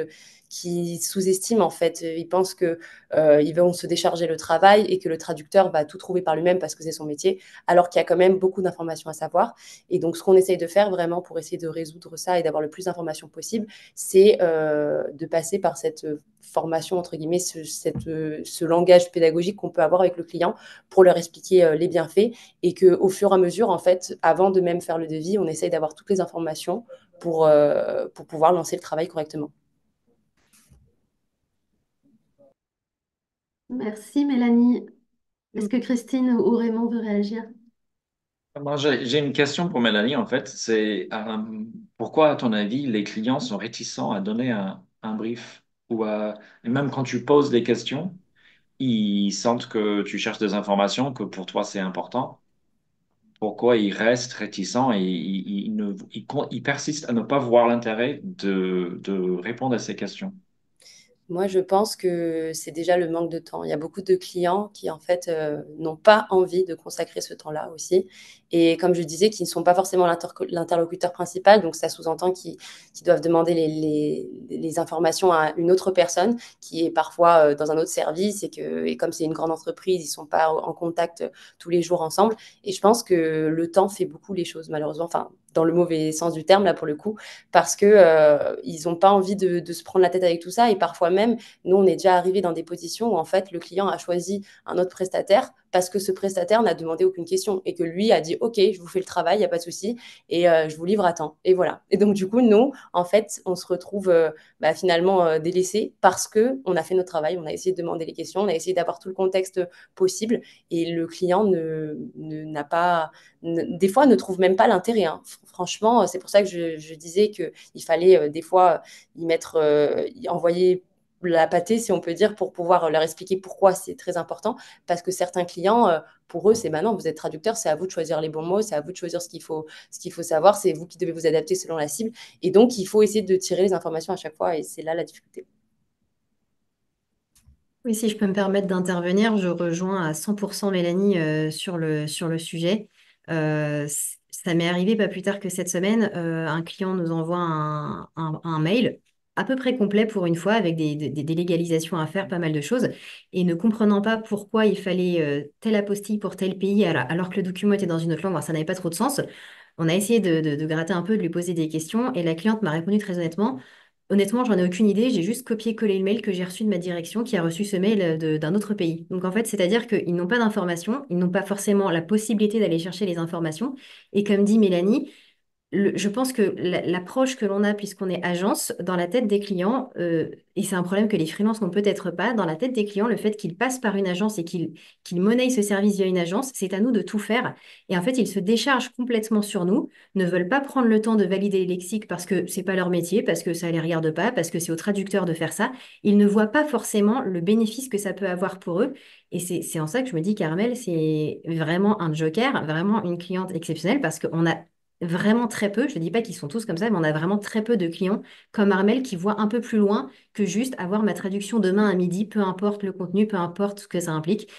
qui sous-estiment en fait. Ils pensent que ils vont se décharger le travail et que le traducteur va tout trouver par lui-même parce que c'est son métier, alors qu'il y a quand même beaucoup d'informations à savoir. Et donc, ce qu'on essaye de faire vraiment pour essayer de résoudre ça et d'avoir le plus d'informations possible, c'est de passer par cette formation, entre guillemets, ce langage pédagogique qu'on peut avoir avec le client pour leur expliquer les bienfaits et qu'au fur et à mesure, en fait, avant de même faire le devis, on essaye d'avoir toutes les informations pour pouvoir lancer le travail correctement. Merci Mélanie. Est-ce que Christine ou Raymond veut réagir? Moi, j'ai une question pour Mélanie, en fait. C'est pourquoi, à ton avis, les clients sont réticents à donner un brief et même quand tu poses des questions, ils sentent que tu cherches des informations, que pour toi c'est important. Pourquoi ils restent réticents et ils persistent à ne pas voir l'intérêt de répondre à ces questions? Moi, je pense que c'est déjà le manque de temps. Il y a beaucoup de clients qui, en fait, n'ont pas envie de consacrer ce temps-là aussi. Et comme je disais, qui ne sont pas forcément l'interlocuteur principal. Donc, ça sous-entend qu'ils doivent demander les informations à une autre personne qui est parfois dans un autre service. Et comme c'est une grande entreprise, ils ne sont pas en contact tous les jours ensemble. Et je pense que le temps fait beaucoup les choses, malheureusement. Enfin, dans le mauvais sens du terme, là, pour le coup, parce que ils n'ont pas envie de se prendre la tête avec tout ça. Et parfois même, nous, on est déjà arrivé dans des positions où en fait, le client a choisi un autre prestataire parce que ce prestataire n'a demandé aucune question et que lui a dit OK, je vous fais le travail, il n'y a pas de souci, et je vous livre à temps. Et voilà. Et donc, du coup, nous, en fait, on se retrouve finalement délaissés parce qu'on a fait notre travail, on a essayé de demander les questions, on a essayé d'avoir tout le contexte possible et le client n'a pas, des fois, ne trouve même pas l'intérêt. Hein. Franchement, c'est pour ça que je disais qu'il fallait des fois envoyer la pâtée, si on peut dire, pour pouvoir leur expliquer pourquoi c'est très important. Parce que certains clients, pour eux, c'est maintenant, vous êtes traducteur, c'est à vous de choisir les bons mots, c'est à vous de choisir ce qu'il faut savoir, c'est vous qui devez vous adapter selon la cible. Et donc, il faut essayer de tirer les informations à chaque fois, et c'est là la difficulté. Oui, si je peux me permettre d'intervenir, je rejoins à 100% Mélanie sur le sujet. Ça m'est arrivé pas plus tard que cette semaine. Un client nous envoie un mail à peu près complet pour une fois, avec des légalisations à faire, pas mal de choses, et ne comprenant pas pourquoi il fallait telle apostille pour tel pays, alors que le document était dans une autre langue, alors ça n'avait pas trop de sens. On a essayé de gratter un peu, de lui poser des questions, et la cliente m'a répondu très honnêtement. Honnêtement, j'en ai aucune idée. J'ai juste copié-collé le mail que j'ai reçu de ma direction qui a reçu ce mail d'un autre pays. Donc en fait, c'est-à-dire qu'ils n'ont pas d'informations, ils n'ont pas forcément la possibilité d'aller chercher les informations. Et comme dit Mélanie, je pense que l'approche que l'on a, puisqu'on est agence, dans la tête des clients, et c'est un problème que les freelances n'ont peut-être pas, dans la tête des clients, le fait qu'ils passent par une agence et qu'ils monnayent ce service via une agence, c'est à nous de tout faire. Et en fait, ils se déchargent complètement sur nous, ne veulent pas prendre le temps de valider les lexiques parce que c'est pas leur métier, parce que ça les regarde pas, parce que c'est au traducteur de faire ça. Ils ne voient pas forcément le bénéfice que ça peut avoir pour eux. Et c'est en ça que je me dis, Carmel, c'est vraiment un joker, vraiment une cliente exceptionnelle parce qu'on a vraiment très peu, je ne dis pas qu'ils sont tous comme ça, mais on a vraiment très peu de clients comme Armel qui voient un peu plus loin que juste avoir ma traduction demain à midi, peu importe le contenu, peu importe ce que ça implique.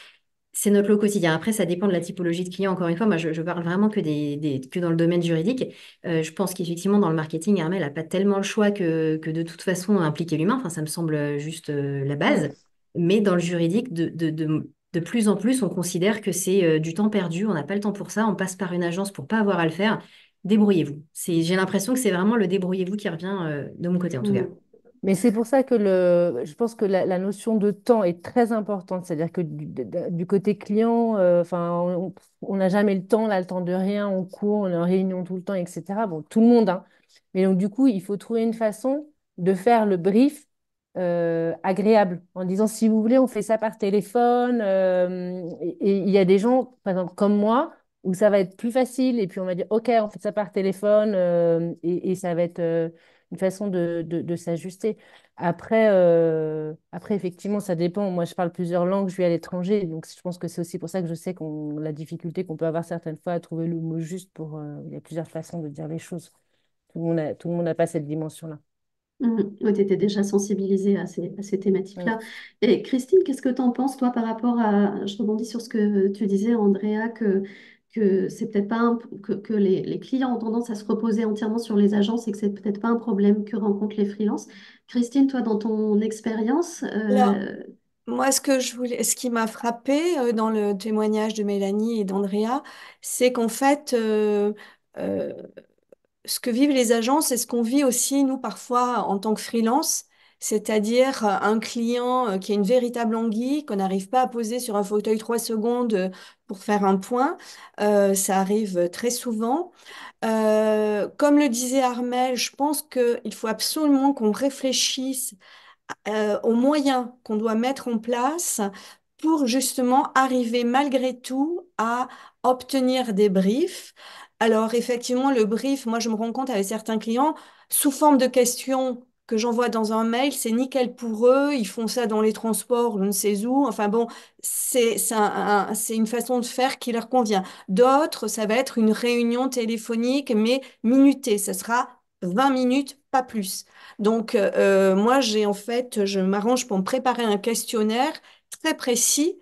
C'est notre lot quotidien. Après, ça dépend de la typologie de client. Encore une fois, moi, je parle vraiment que dans le domaine juridique. Je pense qu'effectivement, dans le marketing, Armel n'a pas tellement le choix que de toute façon impliquer l'humain. Enfin, ça me semble juste la base. Mais dans le juridique, de plus en plus, on considère que c'est du temps perdu. On n'a pas le temps pour ça. On passe par une agence pour pas avoir à le faire. Débrouillez-vous. J'ai l'impression que c'est vraiment le débrouillez-vous qui revient de mon côté, en tout cas. Mm. Mais c'est pour ça que je pense que la notion de temps est très importante. C'est-à-dire que du côté client, enfin, on n'a jamais le temps, là, le temps de rien, on court, on est en réunion tout le temps, etc. Bon, tout le monde, hein. Mais donc, du coup, il faut trouver une façon de faire le brief agréable en disant, si vous voulez, on fait ça par téléphone. Et il y a des gens, par exemple, comme moi, où ça va être plus facile. Et puis, on va dire, OK, on fait ça par téléphone. Et ça va être une façon de s'ajuster. Après, effectivement, ça dépend. Moi, je parle plusieurs langues, je vis à l'étranger, donc je pense que c'est aussi pour ça que je sais la difficulté qu'on peut avoir certaines fois à trouver le mot juste pour. Il y a plusieurs façons de dire les choses. Tout le monde n'a pas cette dimension-là. Oui, tu étais déjà sensibilisée à ces Mm. thématiques-là. Et Christine, qu'est-ce que tu en penses, toi, par rapport à... Je rebondis sur ce que tu disais, Andrea, que c'est peut-être pas que les clients ont tendance à se reposer entièrement sur les agences et que c'est peut-être pas un problème que rencontrent les freelances. Christine, toi, dans ton expérience, Alors, moi, ce qui m'a frappé dans le témoignage de Mélanie et d'Andrea, c'est qu'en fait, euh, ce que vivent les agences, c'est ce qu'on vit aussi, nous, parfois, en tant que freelance, c'est-à-dire un client qui a une véritable anguille, qu'on n'arrive pas à poser sur un fauteuil 3 secondes pour faire un point. Ça arrive très souvent. Comme le disait Armel, je pense qu'il faut absolument qu'on réfléchisse aux moyens qu'on doit mettre en place pour justement arriver malgré tout à obtenir des briefs. Alors effectivement, le brief, moi je me rends compte avec certains clients, sous forme de questions que j'envoie dans un mail, c'est nickel pour eux, ils font ça dans les transports, je ne sais où, enfin bon, c'est une façon de faire qui leur convient. D'autres, ça va être une réunion téléphonique, mais minutée, ça sera 20 minutes, pas plus. Donc, moi, je m'arrange pour me préparer un questionnaire très précis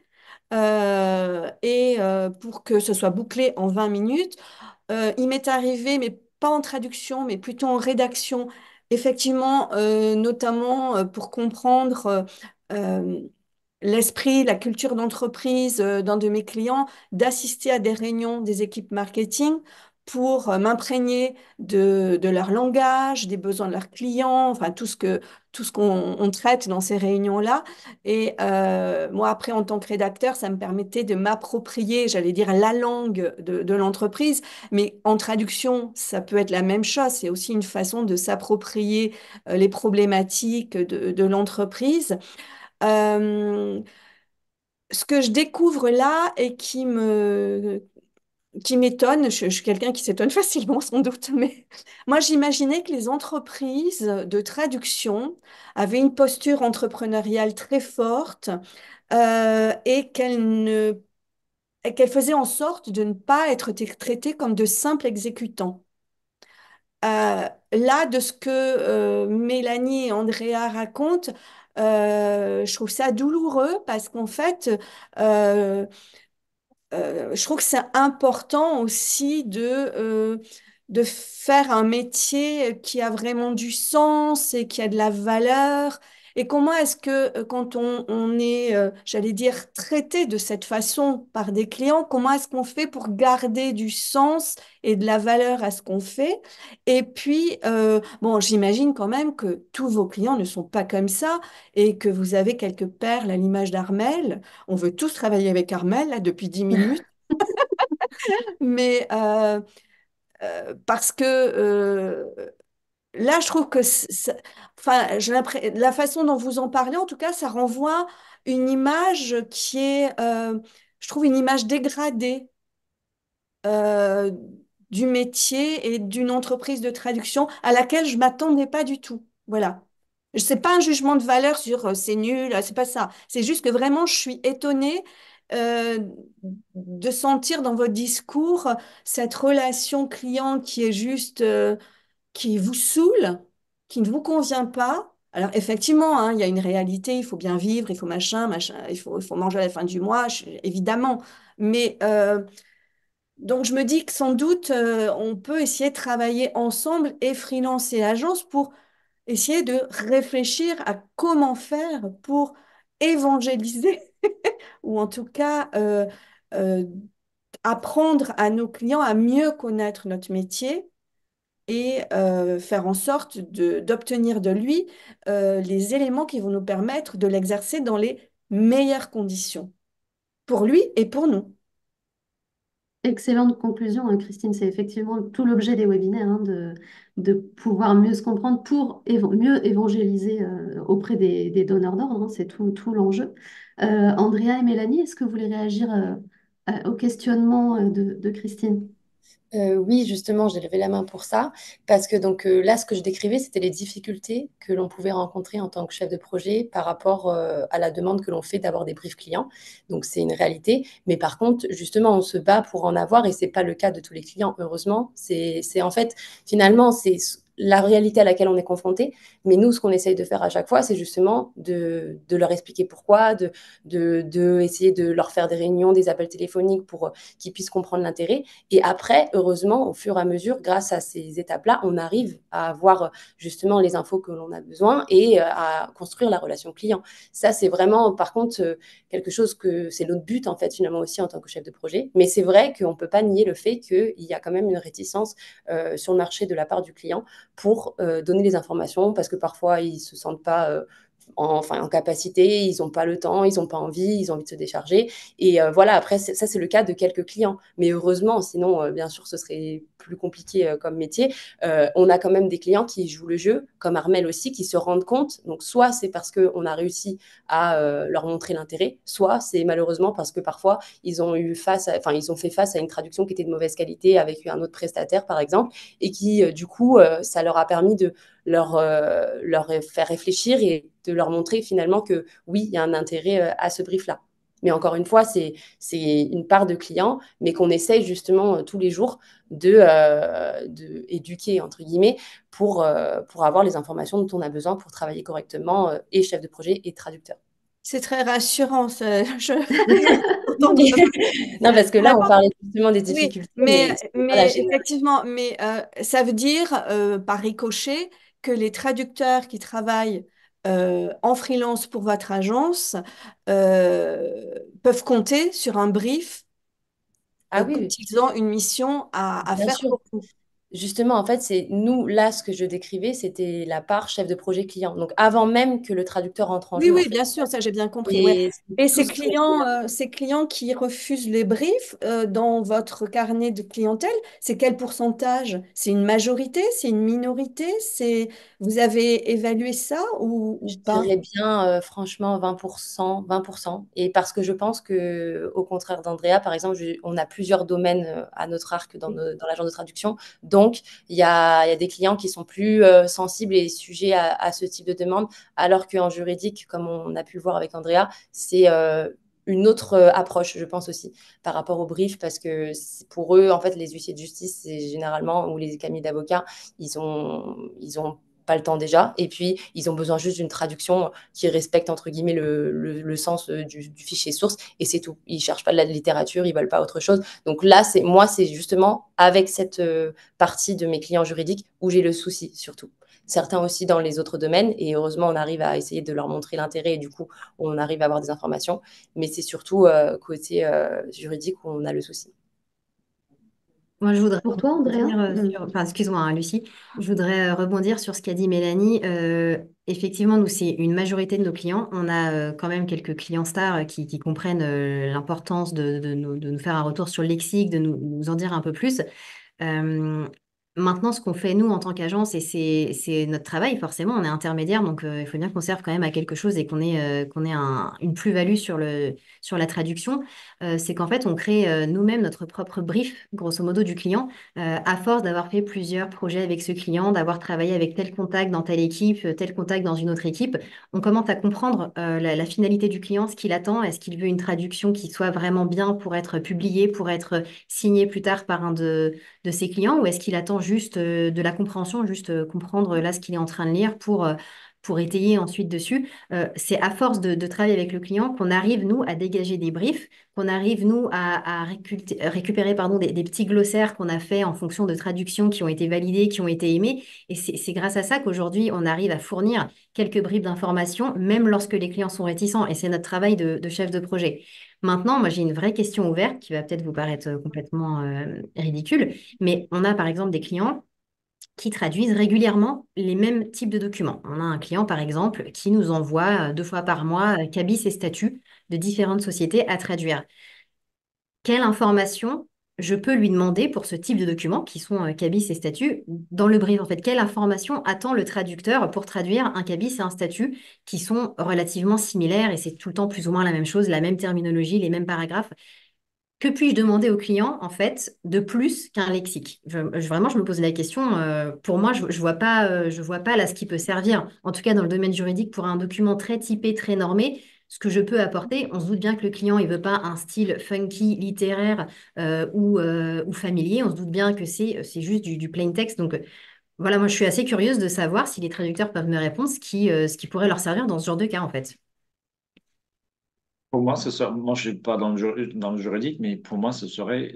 et pour que ce soit bouclé en 20 minutes. Il m'est arrivé, mais pas en traduction, mais plutôt en rédaction, effectivement, notamment pour comprendre euh, l'esprit, la culture d'entreprise d'un de mes clients, d'assister à des réunions des équipes marketing pour m'imprégner de leur langage, des besoins de leurs clients, enfin tout ce qu'on traite dans ces réunions-là. Et moi, après, en tant que rédacteur, ça me permettait de m'approprier, j'allais dire, la langue de l'entreprise. Mais en traduction, ça peut être la même chose. C'est aussi une façon de s'approprier les problématiques de l'entreprise. Euh, Ce que je découvre là et qui m'étonne, je suis quelqu'un qui s'étonne facilement sans doute, mais moi j'imaginais que les entreprises de traduction avaient une posture entrepreneuriale très forte et qu'elles faisaient en sorte de ne pas être traitées comme de simples exécutants. Là, de ce que Mélanie et Andrea racontent, je trouve ça douloureux parce qu'en fait, je trouve que c'est important aussi de faire un métier qui a vraiment du sens et qui a de la valeur? Et comment est-ce que quand on est, j'allais dire, traité de cette façon par des clients, comment est-ce qu'on fait pour garder du sens et de la valeur à ce qu'on fait? Et puis, bon, j'imagine quand même que tous vos clients ne sont pas comme ça et que vous avez quelques perles à l'image d'Armel. On veut tous travailler avec Armel, là, depuis 10 minutes. Mais parce que là, je trouve que, enfin, la façon dont vous en parlez, en tout cas, ça renvoie une image qui est, je trouve, une image dégradée euh, du métier et d'une entreprise de traduction à laquelle je m'attendais pas du tout. Voilà. C'est pas un jugement de valeur sur c'est nul, c'est pas ça. C'est juste que vraiment, je suis étonnée euh, de sentir dans votre discours cette relation client qui est juste qui vous saoule, qui ne vous convient pas. Alors effectivement, hein, il y a une réalité, il faut bien vivre, il faut machin, machin, il faut manger à la fin du mois, évidemment. Mais donc je me dis que sans doute on peut essayer de travailler ensemble et freelance et agence pour essayer de réfléchir à comment faire pour évangéliser ou en tout cas euh, apprendre à nos clients à mieux connaître notre métier et faire en sorte d'obtenir de lui les éléments qui vont nous permettre de l'exercer dans les meilleures conditions, pour lui et pour nous. Excellente conclusion, hein, Christine. C'est effectivement tout l'objet des webinaires, hein, de pouvoir mieux se comprendre pour mieux évangéliser auprès des donneurs d'ordre, hein. C'est tout l'enjeu. Andrea et Mélanie, est-ce que vous voulez réagir au questionnement de Christine? Oui, justement, j'ai levé la main pour ça, parce que donc là, ce que je décrivais, c'était les difficultés que l'on pouvait rencontrer en tant que chef de projet par rapport à la demande que l'on fait d'avoir des briefs clients. Donc c'est une réalité, mais par contre, justement, on se bat pour en avoir et c'est pas le cas de tous les clients, heureusement. C'est en fait, finalement, c'est la réalité à laquelle on est confronté, mais nous, ce qu'on essaye de faire à chaque fois, c'est justement de leur expliquer pourquoi, de essayer de leur faire des réunions, des appels téléphoniques pour qu'ils puissent comprendre l'intérêt. Et après, heureusement, au fur et à mesure, grâce à ces étapes-là, on arrive à avoir justement les infos que l'on a besoin et à construire la relation client. Ça, c'est vraiment, par contre, quelque chose que c'est notre but, en fait, finalement aussi en tant que chef de projet. Mais c'est vrai qu'on ne peut pas nier le fait qu'il y a quand même une réticence sur le marché de la part du client pour donner les informations parce que parfois, ils ne se sentent pas en capacité, ils n'ont pas le temps, ils n'ont pas envie, ils ont envie de se décharger. Et voilà, après, ça, c'est le cas de quelques clients. Mais heureusement, sinon, bien sûr, ce serait plus compliqué comme métier. On a quand même des clients qui jouent le jeu, comme Armel aussi, qui se rendent compte. Donc, soit c'est parce qu'on a réussi à leur montrer l'intérêt, soit c'est malheureusement parce que parfois, ils ont ils ont fait face à une traduction qui était de mauvaise qualité avec un autre prestataire, par exemple, et qui, du coup, ça leur a permis de leur faire réfléchir et de leur montrer finalement que oui, il y a un intérêt à ce brief-là. Mais encore une fois, c'est une part de clients, mais qu'on essaye justement tous les jours de éduquer, entre guillemets, pour avoir les informations dont on a besoin pour travailler correctement, et chef de projet et traducteur. C'est très rassurant. Non, non, parce que là, on Vraiment, parlait justement des oui, difficultés, mais voilà, mais effectivement, mais ça veut dire par ricochet que les traducteurs qui travaillent en freelance pour votre agence peuvent compter sur un brief ah quand oui, ils ont une mission à bien faire sûr. pour vous. Justement, en fait, c'est nous, là, ce que je décrivais, c'était la part chef de projet client. Donc, avant même que le traducteur entre en Oui, jeu, en oui, fait. bien sûr, ça j'ai bien compris. Ouais. Et Et tout ce processus-là. ces clients qui refusent les briefs dans votre carnet de clientèle, c'est quel pourcentage? C'est une majorité? C'est une minorité? Vous avez évalué ça ou Je pas? dirais bien, franchement, 20%, 20%. Et parce que je pense que, au contraire d'Andrea, par exemple, on a plusieurs domaines à notre arc dans l'agence de traduction. Donc, il y a des clients qui sont plus sensibles et sujets à ce type de demande, alors qu'en juridique, comme on a pu le voir avec Andrea, c'est une autre approche, je pense aussi, par rapport au brief, parce que pour eux, en fait, les huissiers de justice, c'est généralement, ou les cabinets d'avocats, ils ont pas pas le temps déjà. Et puis, ils ont besoin juste d'une traduction qui respecte, entre guillemets, le sens du fichier source. Et c'est tout. Ils cherchent pas de la littérature, ils veulent pas autre chose. Donc là, c'est justement avec cette partie de mes clients juridiques où j'ai le souci, surtout. Certains aussi dans les autres domaines. Et heureusement, on arrive à essayer de leur montrer l'intérêt et du coup, on arrive à avoir des informations. Mais c'est surtout côté juridique où on a le souci. Moi, je voudrais Pour toi, Andrea? rebondir sur, enfin, excuse-moi, hein, Lucie, je voudrais rebondir sur ce qu'a dit Mélanie. Effectivement, nous, c'est une majorité de nos clients. On a quand même quelques clients stars qui comprennent l'importance de nous faire un retour sur le lexique, de nous en dire un peu plus. Euh, Maintenant, ce qu'on fait, nous, en tant qu'agence, et c'est notre travail, forcément, on est intermédiaire, donc il faut bien qu'on serve quand même à quelque chose et qu'on ait une plus-value sur la traduction. C'est qu'en fait, on crée nous-mêmes notre propre brief, grosso modo, du client, à force d'avoir fait plusieurs projets avec ce client, d'avoir travaillé avec tel contact dans telle équipe, tel contact dans une autre équipe. On commence à comprendre la finalité du client, ce qu'il attend. Est-ce qu'il veut une traduction qui soit vraiment bien pour être publiée, pour être signée plus tard par un de ses clients, ou est-ce qu'il attend juste de la compréhension, juste comprendre là ce qu'il est en train de lire pour étayer ensuite dessus. C'est à force de travailler avec le client qu'on arrive, nous, à dégager des briefs, qu'on arrive, nous, à récupérer pardon, des petits glossaires qu'on a fait en fonction de traductions qui ont été validées, qui ont été aimées. Et c'est grâce à ça qu'aujourd'hui, on arrive à fournir quelques bribes d'informations, même lorsque les clients sont réticents. Et c'est notre travail de chef de projet. Maintenant, moi, j'ai une vraie question ouverte qui va peut-être vous paraître complètement ridicule, mais on a par exemple des clients qui traduisent régulièrement les mêmes types de documents. On a un client, par exemple, qui nous envoie 2 fois par mois cabis et statuts de différentes sociétés à traduire. Quelle information je peux lui demander pour ce type de documents qui sont cabis et statuts dans le brief en fait? Quelle information attend le traducteur pour traduire un cabis et un statut qui sont relativement similaires et c'est tout le temps plus ou moins la même chose, la même terminologie, les mêmes paragraphes? Que puis-je demander au client, en fait, de plus qu'un lexique? Vraiment, je me pose la question. Pour moi, je vois pas là ce qui peut servir, en tout cas dans le domaine juridique, pour un document très typé, très normé. Ce que je peux apporter, on se doute bien que le client, il veut pas un style funky, littéraire ou familier. On se doute bien que c'est juste du plain text. Donc, voilà, moi, je suis assez curieuse de savoir si les traducteurs peuvent me répondre ce qui pourrait leur servir dans ce genre de cas, en fait. Pour moi, moi, je ne suis pas dans le juridique, mais pour moi, ce serait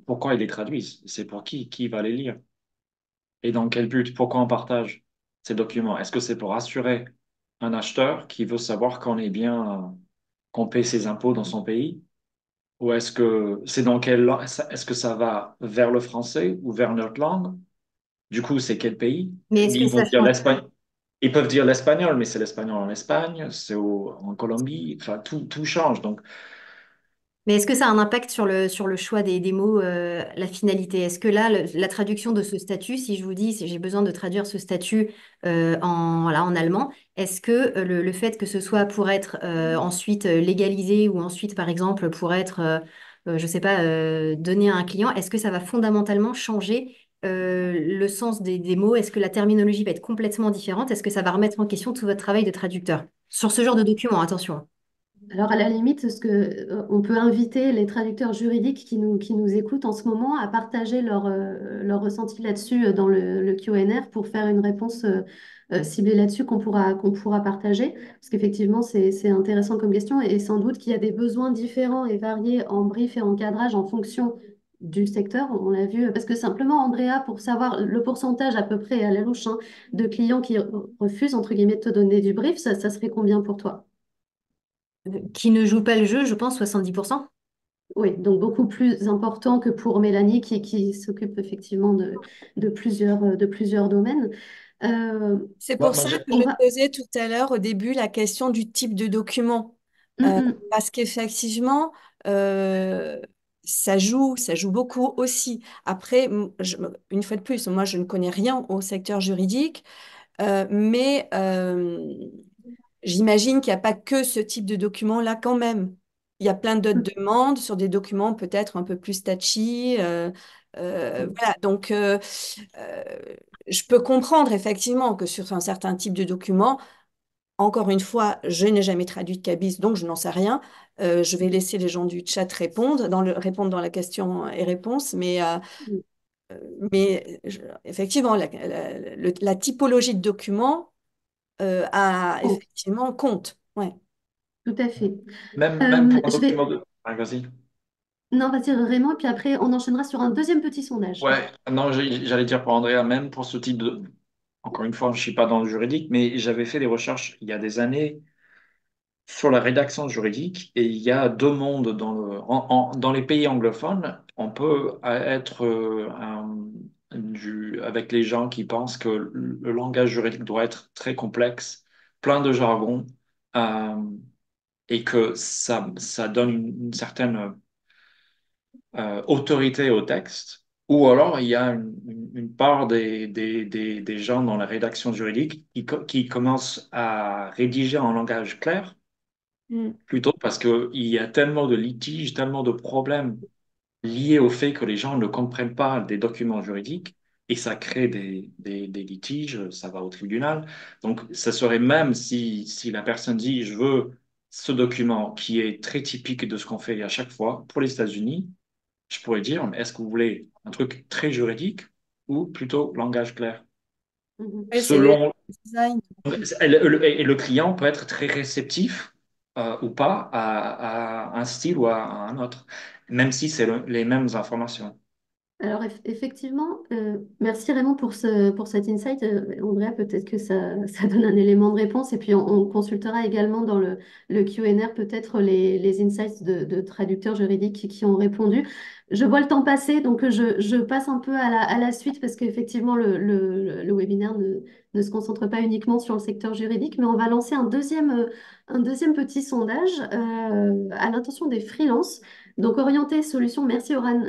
pourquoi ils les traduisent? C'est pour qui va les lire? Et dans quel but? Pourquoi on partage ces documents? Est-ce que c'est pour assurer un acheteur qui veut savoir qu'on est bien, qu'on paie ses impôts dans son pays? Ou est-ce que c'est dans quelle langue? Est-ce que ça va vers le français ou vers notre langue? Du coup, c'est quel pays? Mais est-ce que Ils vont ça dire change? l'espagnol. Ils peuvent dire l'espagnol, mais c'est l'espagnol en Espagne, en Colombie. Enfin, tout change. Donc, Mais est-ce que ça a un impact sur le choix des mots, la finalité? Est-ce que là, la traduction de ce statut, si je vous dis, si j'ai besoin de traduire ce statut voilà, en allemand, est-ce que le fait que ce soit pour être ensuite légalisé ou ensuite, par exemple, pour être, je sais pas, donné à un client, est-ce que ça va fondamentalement changer le sens des mots? Est-ce que la terminologie va être complètement différente? Est-ce que ça va remettre en question tout votre travail de traducteur? Sur ce genre de document, attention. Alors, à la limite, on peut inviter les traducteurs juridiques qui nous écoutent en ce moment à partager leur ressenti là-dessus dans le Q&R pour faire une réponse ciblée là-dessus qu'on pourra partager. Parce qu'effectivement, c'est intéressant comme question et sans doute qu'il y a des besoins différents et variés en brief et en cadrage en fonction du secteur. On l'a vu, parce que simplement, Andrea, pour savoir le pourcentage à peu près à la louche hein, de clients qui refusent, entre guillemets, de te donner du brief, ça serait combien pour toi? Qui ne joue pas le jeu, je pense 70%. Oui, donc beaucoup plus important que pour Mélanie qui s'occupe effectivement de plusieurs domaines. Euh, C'est moi, pour moi, ça je- que on je va... posais tout à l'heure au début la question du type de document. Mm, Euh, mm. Parce qu'effectivement, euh, ça joue beaucoup aussi. Après, une fois de plus, moi, je ne connais rien au secteur juridique, mais j'imagine qu'il n'y a pas que ce type de document-là quand même. Il y a plein d'autres demandes sur des documents peut-être un peu plus touchy. Voilà, donc euh, je peux comprendre effectivement que sur un certain type de document, encore une fois, je n'ai jamais traduit de cabis, donc je n'en sais rien. Je vais laisser les gens du chat répondre dans la question et réponse, mais Mais effectivement, la typologie de document a Bon, effectivement compte. Ouais. tout à fait. Même pour un Je document vais... de... Ah, vas-y. Non, vas-y, Raymond, puis après, on enchaînera sur un deuxième petit sondage. Ouais, non, j'allais dire pour Andrea, même pour ce type de... Encore une fois, je ne suis pas dans le juridique, mais j'avais fait des recherches il y a des années sur la rédaction juridique et il y a deux mondes dans les pays anglophones. On peut être avec les gens qui pensent que le langage juridique doit être très complexe, plein de jargon, euh, et que ça donne une certaine autorité au texte. Ou alors, il y a une part des gens dans la rédaction juridique qui commencent à rédiger en langage clair Mm. plutôt parce qu'il y a tellement de litiges, tellement de problèmes liés au fait que les gens ne comprennent pas des documents juridiques et ça crée des litiges, ça va au tribunal. Donc, ça serait même si la personne dit, je veux ce document qui est très typique de ce qu'on fait à chaque fois pour les États-Unis, je pourrais dire, est-ce que vous voulez un truc très juridique ou plutôt langage clair? Mhm. Ouais, c'est le Selon design. et le client peut être très réceptif ou pas à un style ou à un autre, même si c'est les mêmes informations. Alors effectivement, merci Raymond pour cet insight. Andrea, peut-être que ça donne un élément de réponse et puis on consultera également dans le Q&A peut-être les insights de traducteurs juridiques qui ont répondu. Je vois le temps passer, donc je passe un peu à la suite parce qu'effectivement le webinaire ne se concentre pas uniquement sur le secteur juridique, mais on va lancer un deuxième petit sondage à l'intention des freelances. Donc, orienté solution, merci Oran.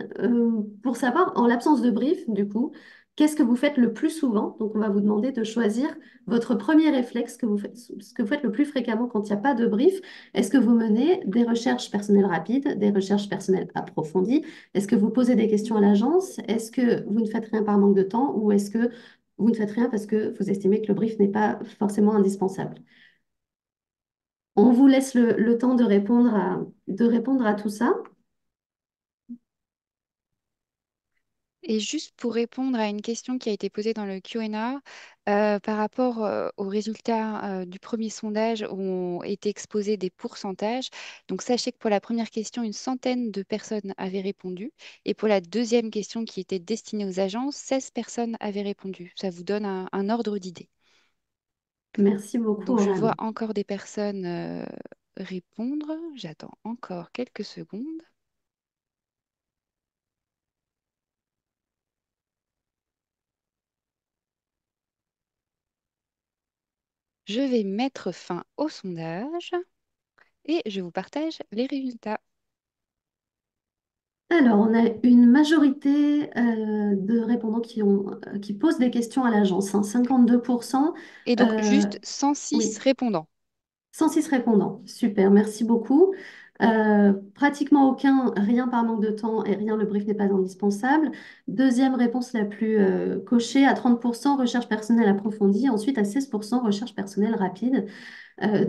Pour savoir, en l'absence de brief, du coup, qu'est-ce que vous faites le plus souvent? Donc, on va vous demander de choisir votre premier réflexe que vous faites, ce que vous faites le plus fréquemment quand il n'y a pas de brief. Est-ce que vous menez des recherches personnelles rapides, des recherches personnelles approfondies? Est-ce que vous posez des questions à l'agence? Est-ce que vous ne faites rien par manque de temps ou est-ce que vous ne faites rien parce que vous estimez que le brief n'est pas forcément indispensable? On vous laisse le temps de répondre à tout ça. Et juste pour répondre à une question qui a été posée dans le Q&A, par rapport aux résultats du premier sondage où ont été exposés des pourcentages. Donc sachez que pour la première question, une centaine de personnes avaient répondu. Et pour la deuxième question qui était destinée aux agences, 16 personnes avaient répondu. Ça vous donne un ordre d'idée. Merci beaucoup, Donc je vois Oran. encore des personnes répondre. J'attends encore quelques secondes. Je vais mettre fin au sondage et je vous partage les résultats. Alors, on a une majorité de répondants qui posent des questions à l'agence, hein, 52%. Et donc Euh, juste 106 oui, répondants. 106 répondants. Super, merci beaucoup. Pratiquement aucun, rien par manque de temps et rien, le brief n'est pas indispensable. Deuxième réponse la plus cochée, à 30%, recherche personnelle approfondie. Ensuite, à 16%, recherche personnelle rapide.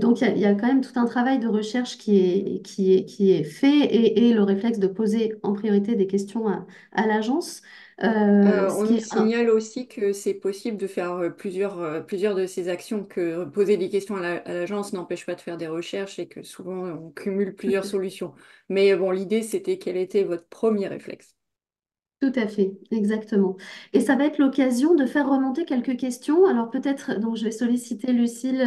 Donc, il y a quand même tout un travail de recherche qui est fait et le réflexe de poser en priorité des questions à l'agence. Ce On qui nous est signale aussi que c'est possible de faire plusieurs de ces actions, que poser des questions à l'agence n'empêche pas de faire des recherches et que souvent on cumule plusieurs solutions. Mais bon, l'idée c'était quel était votre premier réflexe. tout à fait, exactement. Et ça va être l'occasion de faire remonter quelques questions. Alors peut-être, donc je vais solliciter Lucille,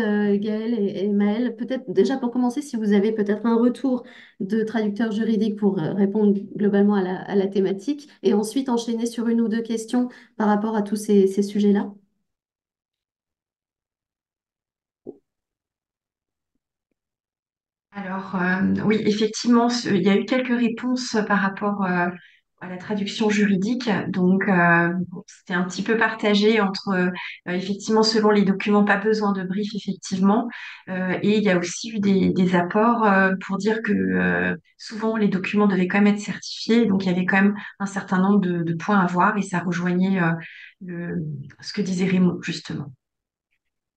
Gaëlle et Maëlle. Peut-être déjà pour commencer, si vous avez peut-être un retour de traducteur juridique pour répondre globalement à la thématique, et ensuite enchaîner sur une ou deux questions par rapport à tous ces sujets-là. Alors, oui, effectivement, il y a eu quelques réponses par rapport à la traduction juridique. Donc, bon, c'était un petit peu partagé entre, effectivement, selon les documents, pas besoin de brief, effectivement. Et il y a aussi eu des apports pour dire que souvent, les documents devaient quand même être certifiés. Donc, il y avait quand même un certain nombre de points à voir et ça rejoignait ce que disait Raymond, justement.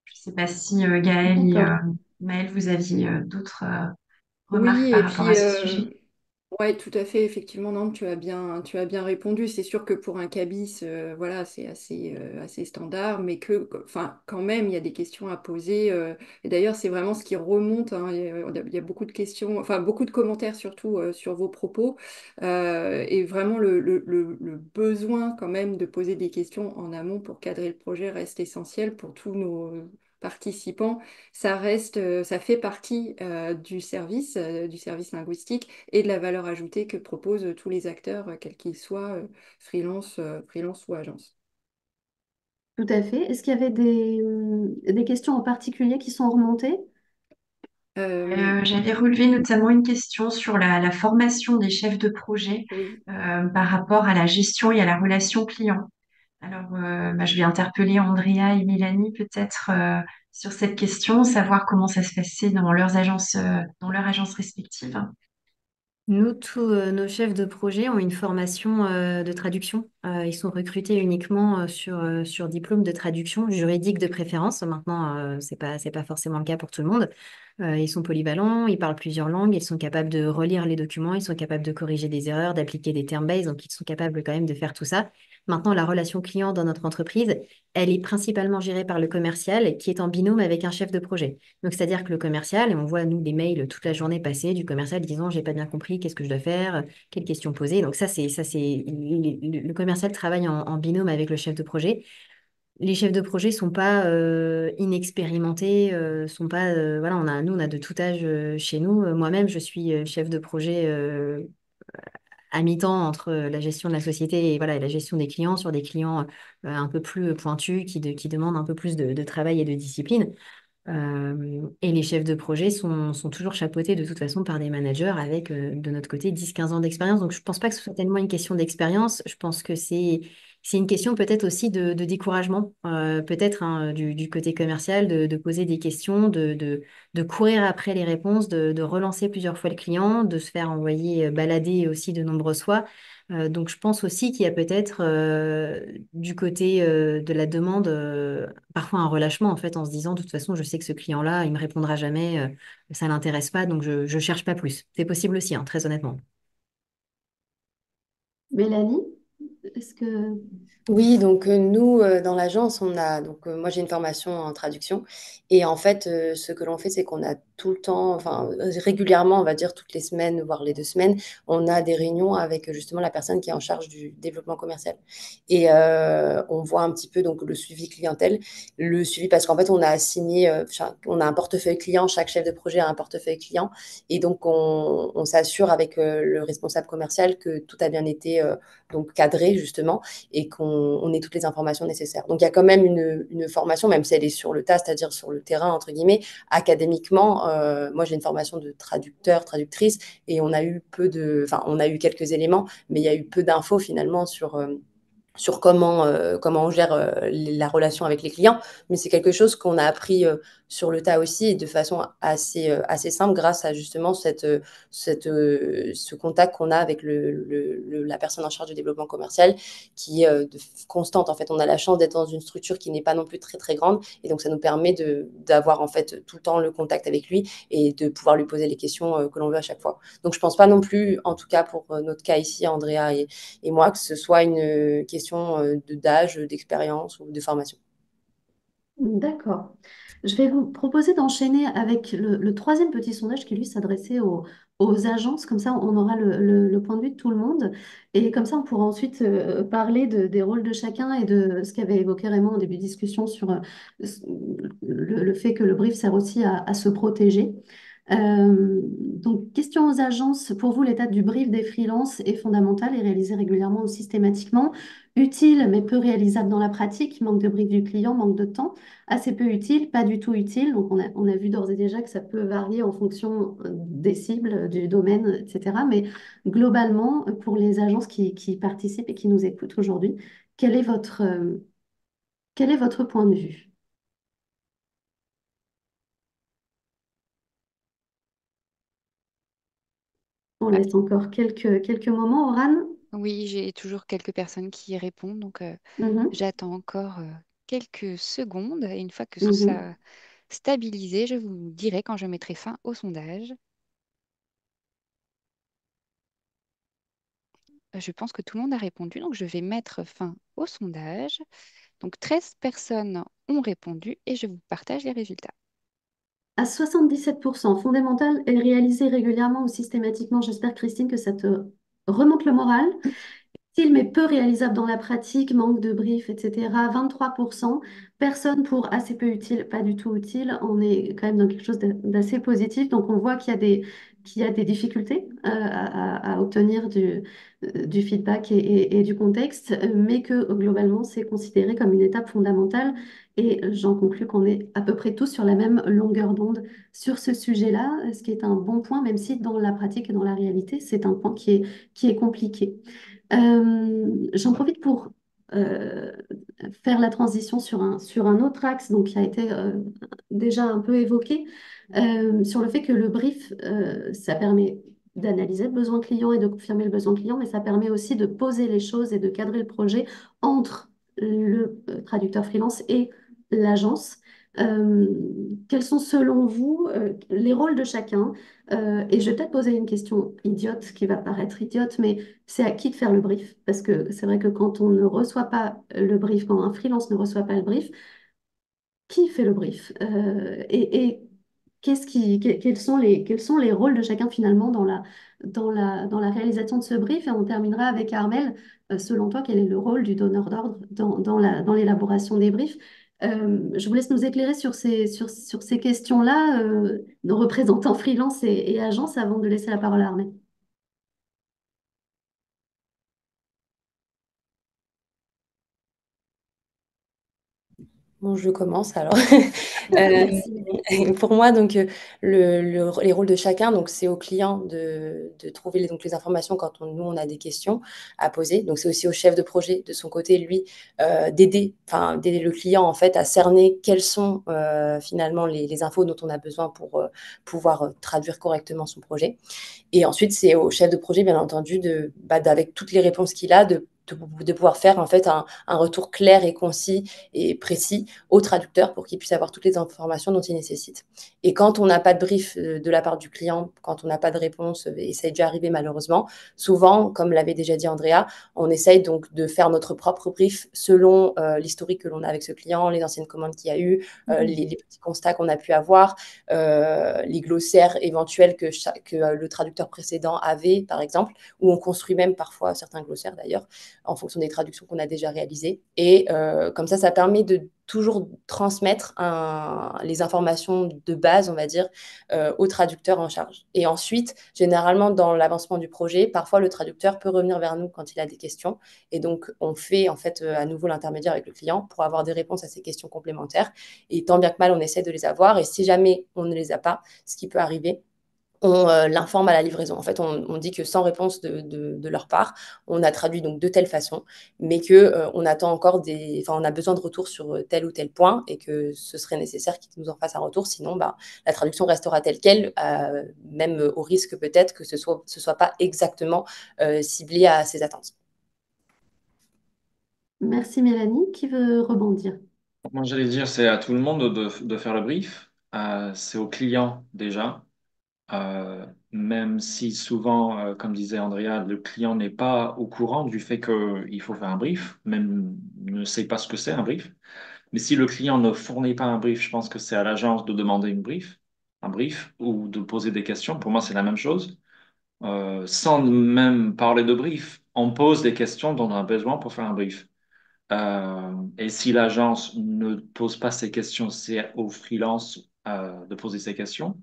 Je ne sais pas si Gaël et D'accord. Maëlle, vous aviez d'autres remarques Oui, par et rapport puis à ce sujet. Ouais, tout à fait, effectivement, non, tu as bien répondu. C'est sûr que pour un cabis, voilà, c'est assez standard, mais que, enfin, quand même, il y a des questions à poser. Et d'ailleurs, c'est vraiment ce qui remonte, hein. Il y a beaucoup de questions, enfin, beaucoup de commentaires surtout sur vos propos. Et vraiment, le besoin quand même de poser des questions en amont pour cadrer le projet reste essentiel pour tous nos participants. Ça reste, ça fait partie du service linguistique et de la valeur ajoutée que proposent tous les acteurs, quels qu'ils soient, freelance ou agence. Tout à fait. Est-ce qu'il y avait des questions en particulier qui sont remontées? Euh, J'avais relevé notamment une question sur la formation des chefs de projet oui. par rapport à la gestion et à la relation client. Alors, je vais interpeller Andrea et Mélanie peut-être sur cette question, savoir comment ça se passait dans leurs agences respectives. Nous, tous nos chefs de projet ont une formation de traduction. Ils sont recrutés uniquement sur diplôme de traduction juridique de préférence. Maintenant, c'est pas forcément le cas pour tout le monde. Ils sont polyvalents, ils parlent plusieurs langues, ils sont capables de relire les documents, ils sont capables de corriger des erreurs, d'appliquer des termes base, donc ils sont capables quand même de faire tout ça. Maintenant, la relation client dans notre entreprise, elle est principalement gérée par le commercial qui est en binôme avec un chef de projet. Donc, c'est-à-dire que le commercial, et on voit, nous, des mails toute la journée passée du commercial disant, j'ai pas bien compris, qu'est-ce que je dois faire, quelles questions poser. Donc, le commercial travaille en binôme avec le chef de projet. Les chefs de projet sont pas inexpérimentés, sont pas, voilà, nous, on a de tout âge chez nous. Moi-même, je suis chef de projet à mi-temps entre la gestion de la société et voilà, et la gestion des clients sur des clients un peu plus pointus qui demandent un peu plus de travail et de discipline. Et les chefs de projet sont toujours chapeautés de toute façon par des managers avec de notre côté 10-15 ans d'expérience. Donc je ne pense pas que ce soit tellement une question d'expérience. Je pense que c'est une question peut-être aussi de découragement, peut-être hein, du côté commercial, de poser des questions, de courir après les réponses, de relancer plusieurs fois le client, de se faire envoyer balader aussi de nombreuses fois. Donc, je pense aussi qu'il y a peut-être du côté de la demande parfois un relâchement en fait en se disant de toute façon je sais que ce client-là il me répondra jamais, ça l'intéresse pas donc je cherche pas plus. C'est possible aussi hein, très honnêtement. Mélanie, est-ce que... Oui, donc nous, dans l'agence, on a, donc moi j'ai une formation en traduction et en fait, ce que l'on fait, c'est qu'on a tout le temps, enfin régulièrement, on va dire toutes les semaines, voire les 2 semaines, on a des réunions avec justement la personne qui est en charge du développement commercial. Et on voit un petit peu donc le suivi clientèle, le suivi parce qu'en fait, on a assigné, on a un portefeuille client, chaque chef de projet a un portefeuille client et donc on s'assure avec le responsable commercial que tout a bien été donc cadré justement et qu'on ait toutes les informations nécessaires. Donc il y a quand même une formation, même si elle est sur le tas, c'est-à-dire sur le terrain, entre guillemets, académiquement. Moi, j'ai une formation de traducteur, traductrice, et on a eu enfin, on a eu quelques éléments, mais il y a eu peu d'infos finalement sur comment on gère la relation avec les clients. Mais c'est quelque chose qu'on a appris sur le tas aussi et de façon assez simple grâce à justement ce contact qu'on a avec la personne en charge du développement commercial qui est constante. En fait, on a la chance d'être dans une structure qui n'est pas non plus très, très grande et donc ça nous permet d'avoir en fait tout le temps le contact avec lui et de pouvoir lui poser les questions que l'on veut à chaque fois. Donc je pense pas non plus, en tout cas pour notre cas ici, Andrea et moi, que ce soit une question d'âge, d'expérience ou de formation. D'accord. Je vais vous proposer d'enchaîner avec le troisième petit sondage qui, lui, s'adressait aux agences. Comme ça, on aura le point de vue de tout le monde. Et comme ça, on pourra ensuite parler des rôles de chacun et de ce qu'avait évoqué Raymond en début de discussion sur le fait que le brief sert aussi à se protéger. Donc, question aux agences. Pour vous, l'état du brief des freelances est fondamental et réalisé régulièrement ou systématiquement. Utile, mais peu réalisable dans la pratique. Manque de brief du client, manque de temps. Assez peu utile, pas du tout utile. Donc, on a vu d'ores et déjà que ça peut varier en fonction des cibles, du domaine, etc. Mais globalement, pour les agences qui participent et qui nous écoutent aujourd'hui, quel est quel est votre point de vue? On Ah, laisse encore quelques moments. Oran? oui, j'ai toujours quelques personnes qui y répondent, donc Mhm, j'attends encore quelques secondes. Et une fois que ce mhm. sera stabilisé, je vous dirai quand je mettrai fin au sondage. Je pense que tout le monde a répondu, donc je vais mettre fin au sondage. Donc 13 personnes ont répondu et je vous partage les résultats. À 77%, fondamental est réalisé régulièrement ou systématiquement. J'espère, Christine, que ça te remonte le moral. Utile mais peu réalisable dans la pratique, manque de brief, etc. 23%. Personne pour assez peu utile, pas du tout utile. On est quand même dans quelque chose d'assez positif. Donc on voit qu'il y a des difficultés à obtenir du feedback et du contexte, mais que globalement c'est considéré comme une étape fondamentale. Et j'en conclus qu'on est à peu près tous sur la même longueur d'onde sur ce sujet-là, ce qui est un bon point, même si dans la pratique et dans la réalité, c'est un point qui est compliqué. J'en profite pour euh, faire la transition sur un autre axe donc, qui a été déjà un peu évoqué, sur le fait que le brief, ça permet d'analyser le besoin client et de confirmer le besoin client, mais ça permet aussi de poser les choses et de cadrer le projet entre le traducteur freelance et l'agence. Euh, Quels sont selon vous les rôles de chacun? Et je vais peut-être poser une question idiote qui va paraître idiote, mais c'est à qui de faire le brief? Parce que c'est vrai que quand on ne reçoit pas le brief, quand un freelance ne reçoit pas le brief, qui fait le brief? Et quels sont les rôles de chacun finalement dans la réalisation de ce brief? Et on terminera avec Armel. Selon toi, quel est le rôle du donneur d'ordre dans l'élaboration des briefs? Je vous laisse nous éclairer sur ces questions-là, nos représentants freelance et agence, avant de laisser la parole à Armel. Bon, je commence alors. Merci. Pour moi, donc, les rôles de chacun, donc c'est au client de trouver donc, les informations quand nous, on a des questions à poser. Donc, c'est aussi au chef de projet, de son côté, lui, d'aider le client, en fait, à cerner quelles sont finalement les infos dont on a besoin pour pouvoir traduire correctement son projet. Et ensuite, c'est au chef de projet, bien entendu, avec toutes les réponses qu'il a, de pouvoir faire en fait un retour clair et concis et précis au traducteur pour qu'il puisse avoir toutes les informations dont il nécessite. Et quand on n'a pas de brief de la part du client, quand on n'a pas de réponse, et ça est déjà arrivé malheureusement, souvent, comme l'avait déjà dit Andrea, on essaye donc de faire notre propre brief selon l'historique que l'on a avec ce client, les anciennes commandes qu'il y a eu, les petits constats qu'on a pu avoir, les glossaires éventuels que le traducteur précédent avait, par exemple, où on construit même parfois certains glossaires d'ailleurs, en fonction des traductions qu'on a déjà réalisées. Et comme ça permet de toujours transmettre les informations de base, on va dire, au traducteur en charge. Et ensuite, généralement, dans l'avancement du projet, parfois le traducteur peut revenir vers nous quand il a des questions. Et donc, on fait en fait à nouveau l'intermédiaire avec le client pour avoir des réponses à ces questions complémentaires. Et tant bien que mal, on essaie de les avoir. Et si jamais on ne les a pas, ce qui peut arriver, on l'informe à la livraison. En fait, on dit que sans réponse de leur part, on a traduit donc de telle façon, mais que on attend encore on a besoin de retour sur tel ou tel point et que ce serait nécessaire qu'ils nous en fassent un retour. Sinon, bah, la traduction restera telle quelle, même au risque peut-être que ce soit pas exactement ciblé à ces attentes. Merci Mélanie. Qui veut rebondir? Moi, j'allais dire, c'est à tout le monde de faire le brief. C'est au client déjà. Même si souvent, comme disait Andrea, le client n'est pas au courant du fait qu'il faut faire un brief, même ne sait pas ce que c'est un brief. Mais si le client ne fournit pas un brief, je pense que c'est à l'agence de demander un brief ou de poser des questions. Pour moi, c'est la même chose. Sans même parler de brief, on pose des questions dont on a besoin pour faire un brief. Et si l'agence ne pose pas ces questions, c'est au freelance de poser ces questions.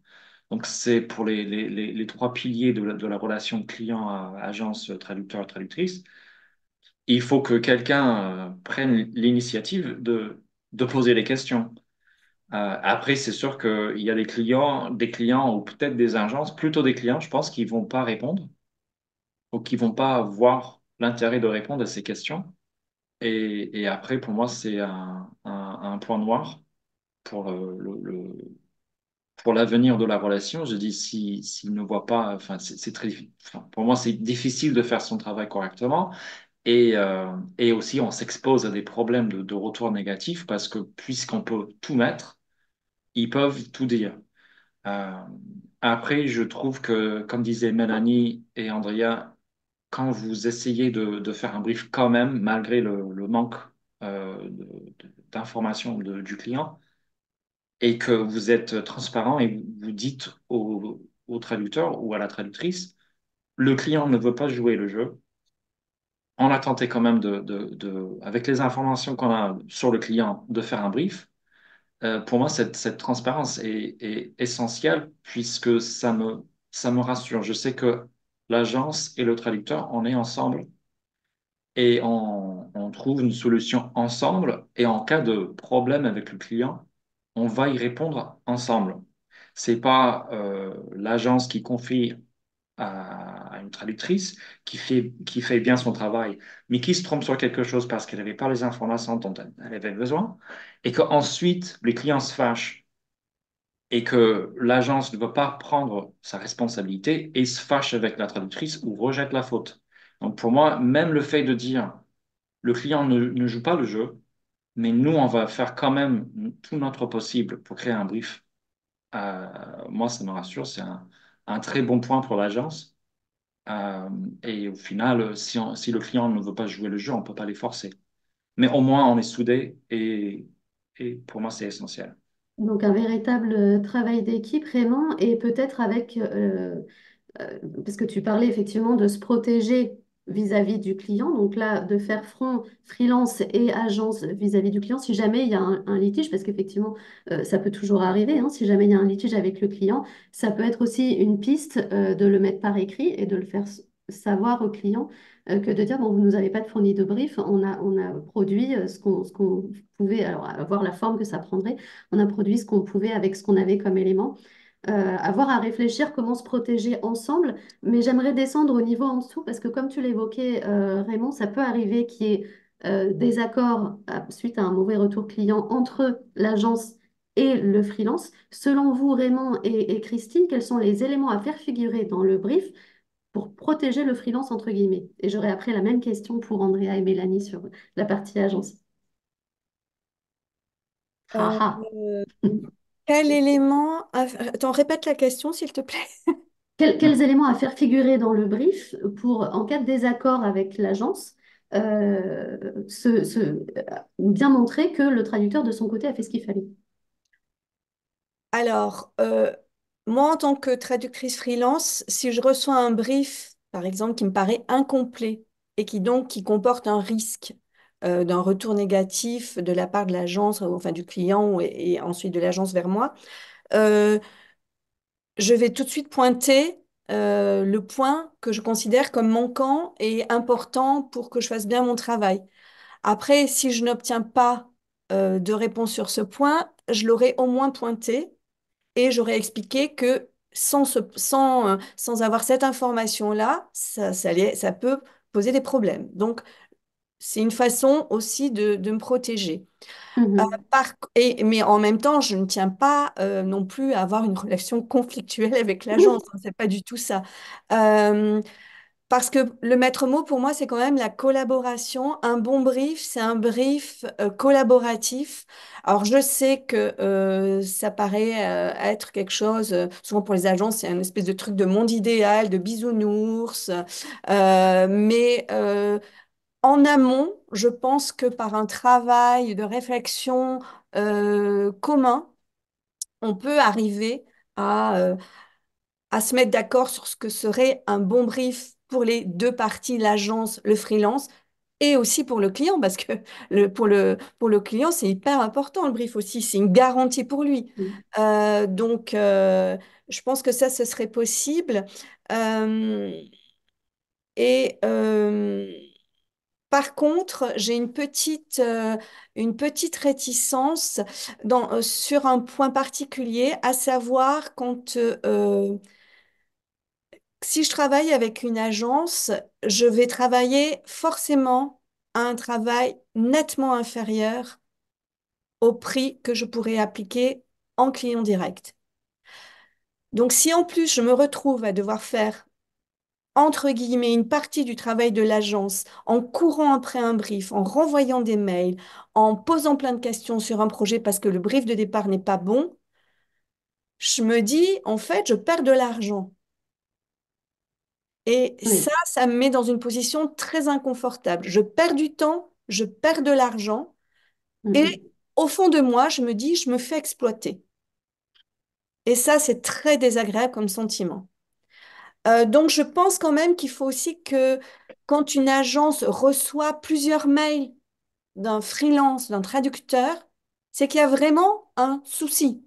Donc, c'est pour les trois piliers de la relation client, agence, traducteur, traductrice. Il faut que quelqu'un prenne l'initiative de poser les questions. Après, c'est sûr qu'il y a des clients ou peut-être des agences, plutôt des clients, je pense, qui vont pas répondre ou qui vont pas voir l'intérêt de répondre à ces questions. Et après, pour moi, c'est un point noir pour pour l'avenir de la relation. Je dis, s'il ne voit pas, enfin, c'est très, enfin, pour moi, c'est difficile de faire son travail correctement. Et aussi, on s'expose à des problèmes de retour négatif parce que puisqu'on peut tout mettre, ils peuvent tout dire. Euh, Après, je trouve que, comme disaient Mélanie et Andrea, quand vous essayez de faire un brief quand même, malgré le manque d'informations du client, et que vous êtes transparent et vous dites au traducteur ou à la traductrice, le client ne veut pas jouer le jeu. On a tenté quand même avec les informations qu'on a sur le client, de faire un brief. Pour moi, cette transparence est essentielle puisque ça me rassure. Je sais que l'agence et le traducteur, on est ensemble et on trouve une solution ensemble. Et en cas de problème avec le client, on va y répondre ensemble. C'est pas l'agence qui confie à une traductrice qui fait bien son travail, mais qui se trompe sur quelque chose parce qu'elle n'avait pas les informations dont elle avait besoin, et qu'ensuite les clients se fâchent et que l'agence ne veut pas prendre sa responsabilité et se fâche avec la traductrice ou rejette la faute. Donc pour moi, même le fait de dire le client ne joue pas le jeu, mais nous, on va faire quand même tout notre possible pour créer un brief. Moi, ça me rassure, c'est un très bon point pour l'agence. Euh, et au final, si le client ne veut pas jouer le jeu, on ne peut pas les forcer. Mais au moins, on est soudés et pour moi, c'est essentiel. Donc un véritable travail d'équipe, Raymond, et peut-être avec parce que tu parlais effectivement de se protéger vis-à-vis du client, donc là, de faire front freelance et agence vis-à-vis du client, si jamais il y a un litige, parce qu'effectivement, ça peut toujours arriver, hein, si jamais il y a un litige avec le client, ça peut être aussi une piste de le mettre par écrit et de le faire savoir au client que de dire, bon, vous nous avez pas fourni de brief, on a produit ce qu'on pouvait, alors à voir la forme que ça prendrait, on a produit ce qu'on pouvait avec ce qu'on avait comme élément avoir à réfléchir comment se protéger ensemble, mais j'aimerais descendre au niveau en dessous parce que comme tu l'évoquais, Raymond, ça peut arriver qu'il y ait des accords suite à un mauvais retour client entre l'agence et le freelance. Selon vous, Raymond et Christine, quels sont les éléments à faire figurer dans le brief pour protéger le freelance entre guillemets? Et j'aurai après la même question pour Andrea et Mélanie sur la partie agence. Ha Euh, ha. Quel élément... Attends, répète la question, s'il te plaît. Quels éléments à faire figurer dans le brief pour, en cas de désaccord avec l'agence, bien montrer que le traducteur de son côté a fait ce qu'il fallait? Alors, moi, en tant que traductrice freelance, si je reçois un brief, par exemple, qui me paraît incomplet et qui comporte un risque d'un retour négatif de la part de l'agence, enfin du client et ensuite de l'agence vers moi, euh, je vais tout de suite pointer le point que je considère comme manquant et important pour que je fasse bien mon travail. Après, si je n'obtiens pas de réponse sur ce point, je l'aurai au moins pointé et j'aurais expliqué que sans avoir cette information-là, ça peut poser des problèmes. Donc, c'est une façon aussi de me protéger. Mhm. Mais en même temps, je ne tiens pas non plus à avoir une relation conflictuelle avec l'agence. Hein, c'est pas du tout ça. Euh, Parce que le maître mot, pour moi, c'est quand même la collaboration. Un bon brief, c'est un brief collaboratif. Alors, je sais que ça paraît être quelque chose, souvent pour les agences, c'est un espèce de truc de monde idéal, de bisounours. Mais en amont, je pense que par un travail de réflexion commun, on peut arriver à à se mettre d'accord sur ce que serait un bon brief pour les deux parties, l'agence, le freelance, et aussi pour le client, parce que pour le client, c'est hyper important le brief aussi, c'est une garantie pour lui. Donc, je pense que ça, ce serait possible. Euh, et par contre, j'ai une petite réticence sur un point particulier, à savoir quand si je travaille avec une agence, je vais travailler forcément à un travail nettement inférieur au prix que je pourrais appliquer en client direct. Donc, si en plus je me retrouve à devoir faire, entre guillemets, une partie du travail de l'agence en courant après un brief, en renvoyant des mails, en posant plein de questions sur un projet parce que le brief de départ n'est pas bon, je me dis, en fait, je perds de l'argent. Et ça, Oui. ça me met dans une position très inconfortable. Je perds du temps, je perds de l'argent et Mhm. au fond de moi, je me dis, je me fais exploiter. Et ça, c'est très désagréable comme sentiment. Donc, je pense quand même qu'il faut aussi que quand une agence reçoit plusieurs mails d'un freelance, d'un traducteur, c'est qu'il y a vraiment un souci.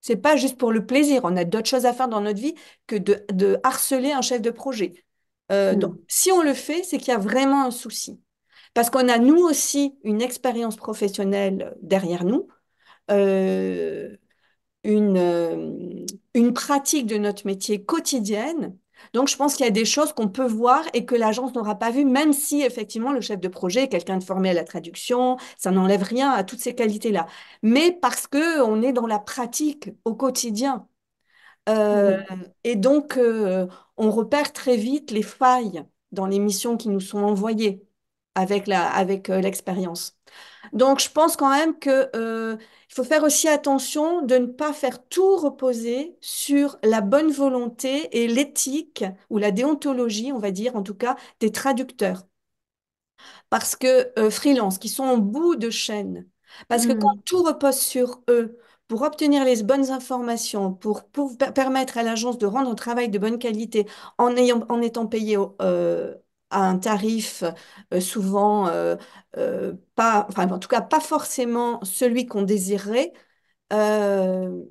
C'est pas juste pour le plaisir. On a d'autres choses à faire dans notre vie que de harceler un chef de projet. Donc, Mhm. si on le fait, c'est qu'il y a vraiment un souci. Parce qu'on a, nous aussi, une expérience professionnelle derrière nous. Euh, une pratique de notre métier quotidienne. Donc, je pense qu'il y a des choses qu'on peut voir et que l'agence n'aura pas vues, même si effectivement le chef de projet est quelqu'un de formé à la traduction, ça n'enlève rien à toutes ces qualités-là. Mais parce que on est dans la pratique au quotidien. Euh, Oui. et donc, on repère très vite les failles dans les missions qui nous sont envoyées avec l'expérience. Donc, je pense quand même que, il faut faire aussi attention de ne pas faire tout reposer sur la bonne volonté et l'éthique ou la déontologie, on va dire, en tout cas, des traducteurs. Parce que freelance, qui sont en bout de chaîne, parce que quand Mhm. tout repose sur eux, pour obtenir les bonnes informations, pour permettre à l'agence de rendre un travail de bonne qualité en étant payé à un tarif souvent pas, enfin en tout cas pas forcément celui qu'on désirerait, euh,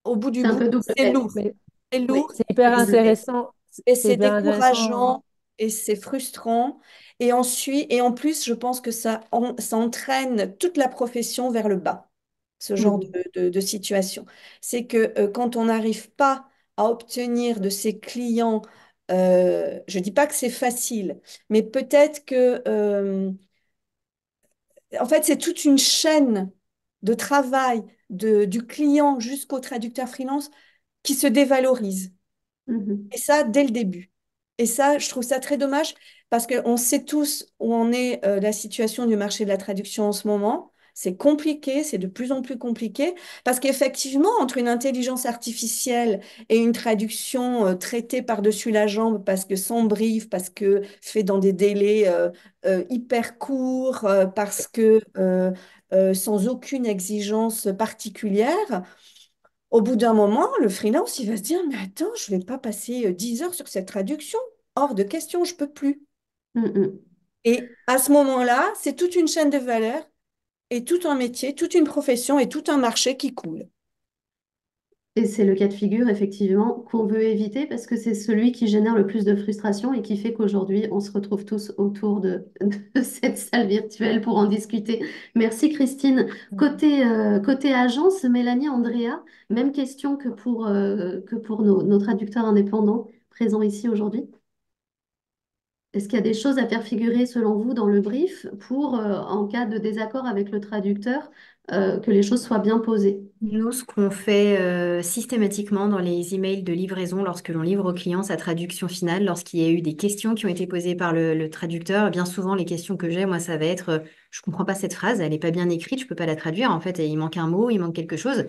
au bout du C'est un bout, peu double c'est peine. lourd. Mais C'est Oui, lourd c'est hyper et double peine. intéressant. et C'est c'est hyper intéressant. décourageant et c'est frustrant. Et ensuite, et en plus, je pense que ça entraîne toute la profession vers le bas, ce genre Mhm. de situation. C'est que quand on n'arrive pas à obtenir de ses clients, je ne dis pas que c'est facile, mais peut-être que, en fait, c'est toute une chaîne de travail du client jusqu'au traducteur freelance qui se dévalorise. Mhm. Et ça, dès le début. Et ça, je trouve ça très dommage parce qu'on sait tous où en est la situation du marché de la traduction en ce moment. C'est compliqué, c'est de plus en plus compliqué parce qu'effectivement, entre une intelligence artificielle et une traduction traitée par-dessus la jambe parce que sans brief, parce que fait dans des délais hyper courts, parce que sans aucune exigence particulière, au bout d'un moment, le freelance, il va se dire, mais attends, je ne vais pas passer 10 heures sur cette traduction. Hors de question, je peux plus. Mhm. Et à ce moment-là, c'est toute une chaîne de valeur et tout un métier, toute une profession et tout un marché qui coule. Et c'est le cas de figure, effectivement, qu'on veut éviter parce que c'est celui qui génère le plus de frustration et qui fait qu'aujourd'hui, on se retrouve tous autour de cette salle virtuelle pour en discuter. Merci, Christine. Côté agence, Mélanie, Andrea, même question que pour nos traducteurs indépendants présents ici aujourd'hui. Est-ce qu'il y a des choses à faire figurer, selon vous, dans le brief pour, en cas de désaccord avec le traducteur, que les choses soient bien posées? Nous, ce qu'on fait systématiquement dans les emails de livraison lorsque l'on livre au client sa traduction finale, lorsqu'il y a eu des questions qui ont été posées par le traducteur, bien souvent les questions que j'ai, moi, ça va être je comprends pas cette phrase, elle n'est pas bien écrite, je peux pas la traduire, en fait, il manque un mot, il manque quelque chose.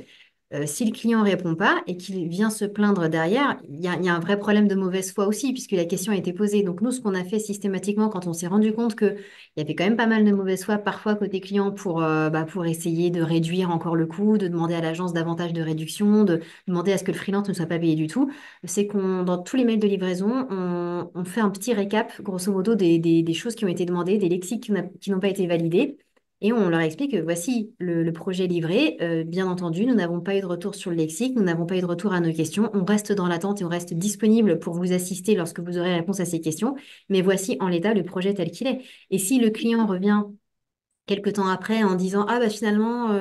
Si le client répond pas et qu'il vient se plaindre derrière, il y a un vrai problème de mauvaise foi aussi, puisque la question a été posée. Donc nous, ce qu'on a fait systématiquement quand on s'est rendu compte qu'il y avait quand même pas mal de mauvaise foi, parfois côté client, pour essayer de réduire encore le coût, de demander à l'agence davantage de réduction, de demander à ce que le freelance ne soit pas payé du tout, c'est qu'on, dans tous les mails de livraison, on fait un petit récap, grosso modo, des choses qui ont été demandées, des lexiques qui n'ont pas été validés. Et on leur explique que voici le projet livré. Bien entendu, nous n'avons pas eu de retour sur le lexique, nous n'avons pas eu de retour à nos questions. On reste dans l'attente et on reste disponible pour vous assister lorsque vous aurez réponse à ces questions. Mais voici en l'état le projet tel qu'il est. Et si le client revient quelques temps après en disant ah bah finalement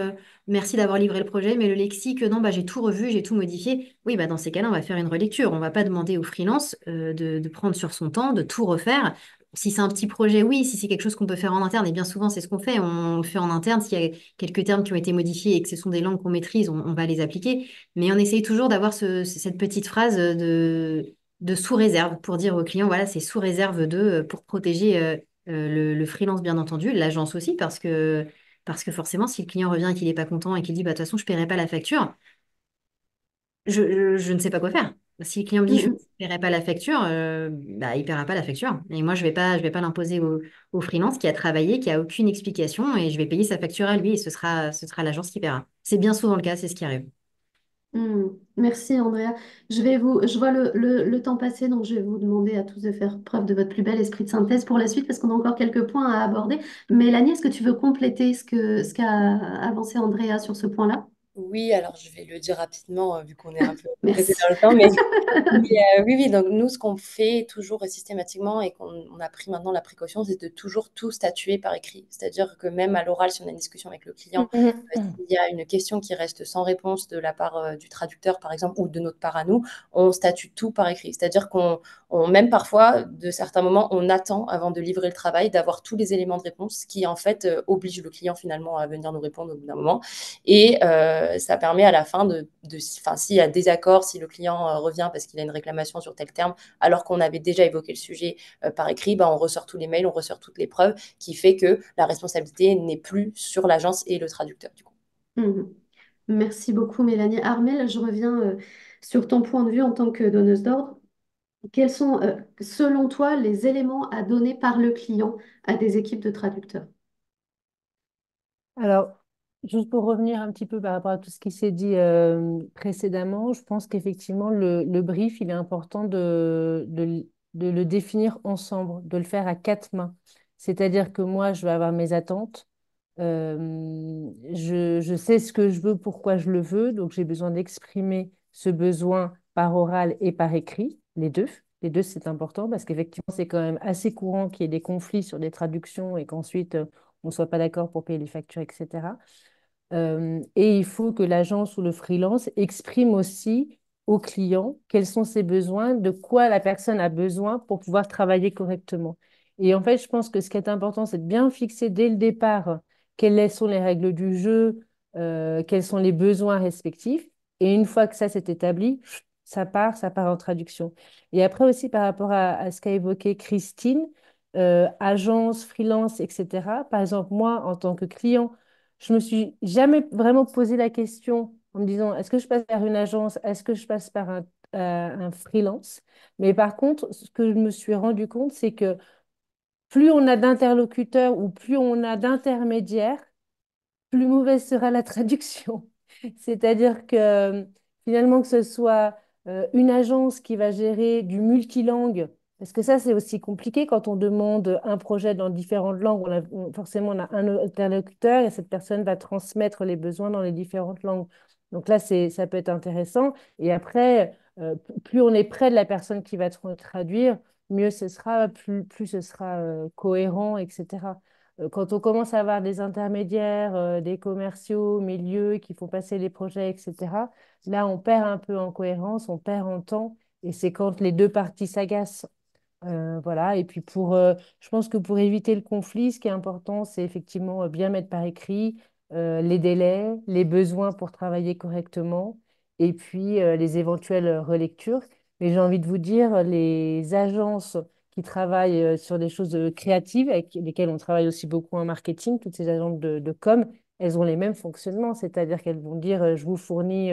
merci d'avoir livré le projet mais le lexique non bah j'ai tout revu, j'ai tout modifié. Oui bah dans ces cas-là on va faire une relecture. On va pas demander au freelance de prendre sur son temps, de tout refaire. Si c'est un petit projet, oui. Si c'est quelque chose qu'on peut faire en interne, et bien souvent c'est ce qu'on fait, on le fait en interne. S'il y a quelques termes qui ont été modifiés et que ce sont des langues qu'on maîtrise, on va les appliquer. Mais on essaye toujours d'avoir cette petite phrase de sous réserve pour dire au client voilà c'est sous réserve de pour protéger le freelance, bien entendu, l'agence aussi, parce que forcément, si le client revient et qu'il n'est pas content et qu'il dit, bah, de toute façon, je ne paierai pas la facture, je ne sais pas quoi faire. Si le client me dit je ne Mhm. paierai pas la facture, bah, il ne paiera pas la facture. Et moi, je vais pas l'imposer au freelance qui a travaillé, qui a aucune explication, et je vais payer sa facture à lui, et ce sera l'agence qui paiera. C'est bien souvent le cas, c'est ce qui arrive. Merci Andrea. Je vois le temps passer, donc je vais vous demander à tous de faire preuve de votre plus bel esprit de synthèse pour la suite parce qu'on a encore quelques points à aborder. Mélanie, est-ce que tu veux compléter ce qu'a avancé Andrea sur ce point-là? Oui, alors je vais le dire rapidement, vu qu'on est un peu pressé Merci. dans le temps, mais, oui, oui, donc nous, ce qu'on fait toujours et systématiquement et qu'on a pris maintenant la précaution, c'est de toujours tout statuer par écrit. C'est-à-dire que même à l'oral, si on a une discussion avec le client, Mhm. s'il y a une question qui reste sans réponse de la part du traducteur, par exemple, ou de notre part à nous, on statue tout par écrit. C'est-à-dire même parfois, de certains moments, on attend avant de livrer le travail d'avoir tous les éléments de réponse qui, en fait, oblige le client finalement à venir nous répondre au bout d'un moment. Et ça permet à la fin enfin, s'il y a désaccord, si le client revient parce qu'il a une réclamation sur tel terme, alors qu'on avait déjà évoqué le sujet par écrit, bah, on ressort tous les mails, on ressort toutes les preuves, qui fait que la responsabilité n'est plus sur l'agence et le traducteur, du coup. Mhm. Merci beaucoup Mélanie. Armel, je reviens sur ton point de vue en tant que donneuse d'ordre. Quels sont, selon toi, les éléments à donner par le client à des équipes de traducteurs? Alors, juste pour revenir un petit peu par rapport à tout ce qui s'est dit précédemment, je pense qu'effectivement, le brief, il est important de le définir ensemble, de le faire à quatre mains. C'est-à-dire que moi, je vais avoir mes attentes. Je sais ce que je veux, pourquoi je le veux, donc j'ai besoin d'exprimer ce besoin par oral et par écrit, les deux. Les deux, c'est important parce qu'effectivement, c'est quand même assez courant qu'il y ait des conflits sur des traductions et qu'ensuite, on ne soit pas d'accord pour payer les factures, etc. Et il faut que l'agence ou le freelance exprime aussi au client quels sont ses besoins, de quoi la personne a besoin pour pouvoir travailler correctement. Et en fait, je pense que ce qui est important, c'est de bien fixer dès le départ quelles sont les règles du jeu, quels sont les besoins respectifs. Et une fois que ça s'est établi, ça part en traduction. Et après aussi, par rapport à ce qu'a évoqué Christine, agence, freelance, etc. Par exemple, moi, en tant que client, je me suis jamais vraiment posé la question en me disant, est-ce que je passe par une agence, est-ce que je passe par un freelance? Mais par contre, ce que je me suis rendu compte, c'est que plus on a d'interlocuteurs ou plus on a d'intermédiaires, plus mauvaise sera la traduction. C'est-à-dire que finalement, que ce soit une agence qui va gérer du multilingue, parce que ça, c'est aussi compliqué quand on demande un projet dans différentes langues. Forcément, on a un interlocuteur et cette personne va transmettre les besoins dans les différentes langues. Donc là, ça peut être intéressant. Et après, plus on est près de la personne qui va traduire, mieux ce sera, plus ce sera cohérent, etc. Quand on commence à avoir des intermédiaires, des commerciaux, milieux qui font passer les projets, etc., là, on perd un peu en cohérence, on perd en temps, et c'est quand les deux parties s'agacent. Voilà. Et puis je pense que pour éviter le conflit, ce qui est important, c'est effectivement bien mettre par écrit les délais, les besoins pour travailler correctement, et puis les éventuelles relectures. Mais j'ai envie de vous dire, les agences qui travaillent sur des choses créatives, avec lesquelles on travaille aussi beaucoup en marketing, toutes ces agences de com, elles ont les mêmes fonctionnements, c'est-à-dire qu'elles vont dire, je vous fournis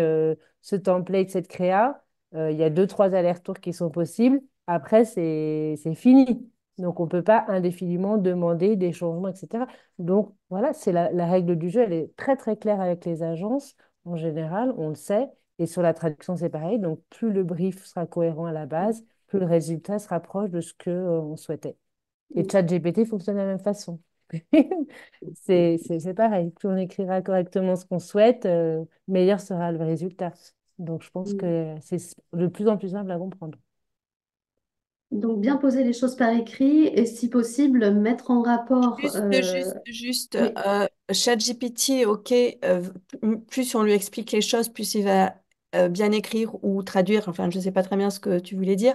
ce template, cette créa, il y a deux, trois allers-retours qui sont possibles. Après, c'est fini. Donc, on ne peut pas indéfiniment demander des changements, etc. Donc, voilà, c'est la règle du jeu. Elle est très, très claire avec les agences. En général, on le sait. Et sur la traduction, c'est pareil. Donc, plus le brief sera cohérent à la base, plus le résultat se rapproche de ce que, on souhaitait. Et ChatGPT fonctionne de la même façon. C'est pareil. Plus on écrira correctement ce qu'on souhaite, meilleur sera le résultat. Donc, je pense que c'est de plus en plus simple à comprendre. Donc, bien poser les choses par écrit et, si possible, mettre en rapport. Oui, ChatGPT, ok, plus on lui explique les choses, plus il va bien écrire ou traduire, enfin, je ne sais pas très bien ce que tu voulais dire.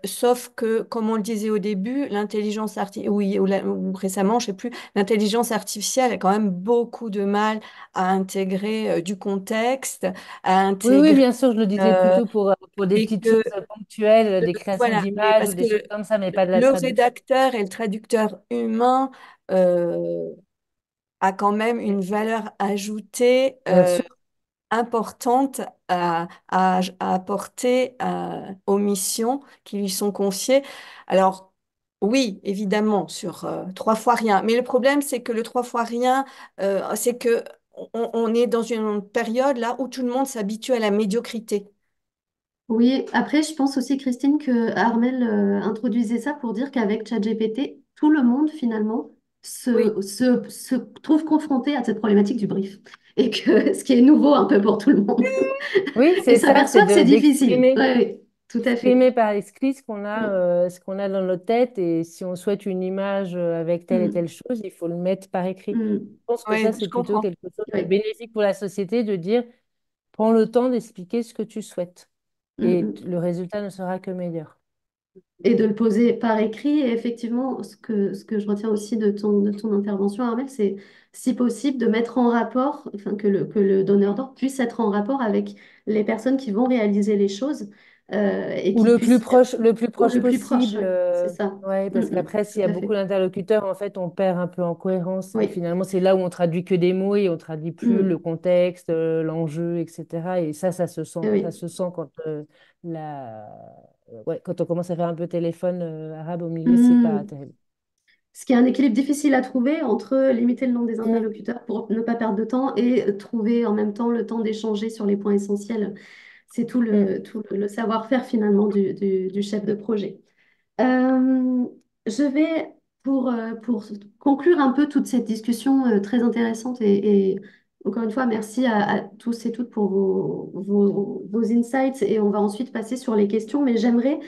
Sauf que, comme on le disait au début, l'intelligence artificielle, oui, ou récemment, je ne sais plus, l'intelligence artificielle a quand même beaucoup de mal à intégrer du contexte, à Oui, oui, intégrer, bien sûr, je le disais euh, plutôt pour des et petites que, choses ponctuelles, des créations voilà, mais d'images ou parce des que choses comme ça, mais pas de la le traduction. rédacteur et le traducteur humain euh, a quand même une valeur ajoutée Bien sûr. importantes à apporter aux missions qui lui sont confiées. Alors, oui, évidemment, sur 3 fois rien. Mais le problème, c'est que le 3 fois rien, c'est que on est dans une période là où tout le monde s'habitue à la médiocrité. Oui, après, je pense aussi, Christine, que Armel introduisait ça pour dire qu'avec ChatGPT, tout le monde, finalement, Oui. se trouve confronté à cette problématique du brief. Et que ce qui est nouveau un peu pour tout le monde. Oui, Et c'est ça, c'est s'aperçoit que c'est difficile. d'exprimer. Oui, oui, tout à fait. Exprimer par écrit Mm, ce qu'on a dans notre tête et si on souhaite une image avec telle et telle mm, chose, il faut le mettre par écrit. mm. Je pense que ça, Oui, je c'est plutôt comprends. quelque chose de Oui. bénéfique pour la société de dire, prends le temps d'expliquer ce que tu souhaites Mm, et mm. le résultat ne sera que meilleur. Et de le poser par écrit. Et effectivement, ce que je retiens aussi de ton intervention, Armel, c'est si possible de mettre en rapport, enfin, que le donneur d'ordre puisse être en rapport avec les personnes qui vont réaliser les choses et Ou qui puissent, le plus ou proche le plus proche, possible. ouais, c'est ça. Ouais, Mm, parce mm, qu'après, tout s'il y a à beaucoup fait. d'interlocuteurs, en fait, on perd un peu en cohérence. Et Oui. finalement, c'est là où on traduit que des mots et on traduit plus le Mm. contexte, l'enjeu, etc. Et ça se sent. Eh Ça oui. se sent quand, la... ouais, quand on commence à faire un peu téléphone arabe au milieu, c'est pas Mm. terrible. Ce qui est un équilibre difficile à trouver entre limiter le nombre des Mm, interlocuteurs pour ne pas perdre de temps et trouver en même temps le temps d'échanger sur les points essentiels. C'est mm. tout le savoir-faire finalement du chef de projet. Euh, je vais, pour conclure un peu toute cette discussion très intéressante et encore une fois, merci à tous et toutes pour vos insights et on va ensuite passer sur les questions, mais j'aimerais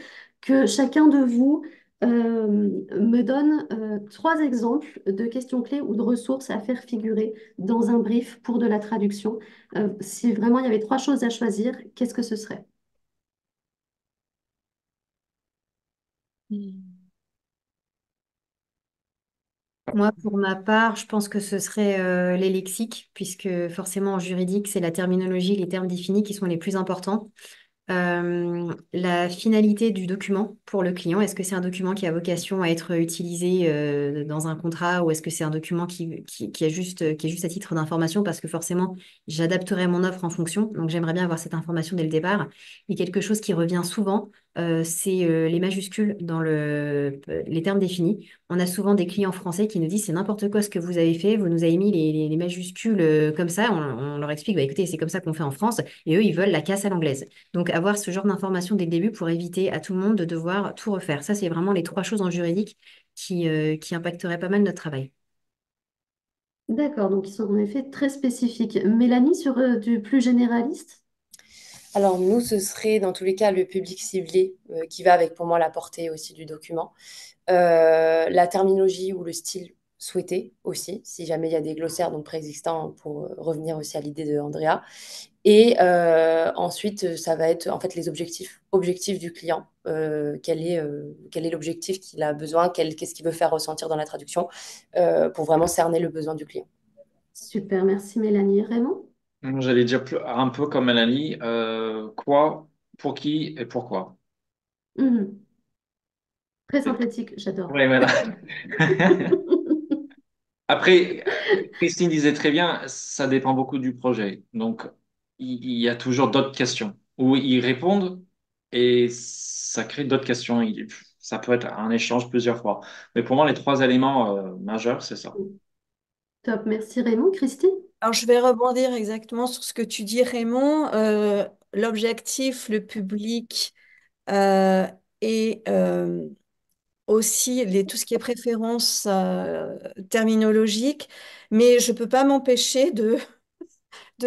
que chacun de vous me donne 3 exemples de questions clés ou de ressources à faire figurer dans un brief pour de la traduction. Si vraiment il y avait 3 choses à choisir, qu'est-ce que ce serait? Moi, pour ma part, je pense que ce serait les lexiques, puisque forcément en juridique, c'est la terminologie, les termes définis qui sont les plus importants. La finalité du document pour le client, est-ce que c'est un document qui a vocation à être utilisé dans un contrat ou est-ce que c'est un document qui est juste à titre d'information parce que forcément, j'adapterai mon offre en fonction. Donc, j'aimerais bien avoir cette information dès le départ. Et quelque chose qui revient souvent, c'est les majuscules dans les termes définis. On a souvent des clients français qui nous disent c'est n'importe quoi ce que vous avez fait, vous nous avez mis les majuscules comme ça. On leur explique, bah, écoutez, c'est comme ça qu'on fait en France et eux, ils veulent la casse à l'anglaise. Donc, avoir ce genre d'informations dès le début pour éviter à tout le monde de devoir tout refaire. Ça, c'est vraiment les 3 choses en juridique qui impacteraient pas mal notre travail. D'accord, donc ils sont en effet très spécifiques. Mélanie, sur du plus généraliste? Alors nous, ce serait dans tous les cas le public ciblé qui va avec pour moi la portée aussi du document. La terminologie ou le style souhaité aussi, si jamais il y a des glossaires donc préexistants pour revenir aussi à l'idée de Andrea. Et ensuite, ça va être en fait les objectifs du client. Quel est l'objectif qu'il a besoin, qu'est-ce qu'il veut faire ressentir dans la traduction pour vraiment cerner le besoin du client. Super, merci Mélanie. Raymond? J'allais dire un peu comme Mélanie, quoi, pour qui et pourquoi. Mhm. Très synthétique, j'adore. Oui, voilà. Après, Christine disait très bien, ça dépend beaucoup du projet. Donc, il y a toujours d'autres questions où ils répondent et ça crée d'autres questions. Ça peut être un échange plusieurs fois. Mais pour moi, les 3 éléments majeurs, c'est ça. Top, merci Raymond. Christine? Alors, je vais rebondir exactement sur ce que tu dis, Raymond. L'objectif, le public euh, et aussi tout ce qui est préférence terminologique, mais je ne peux pas m'empêcher de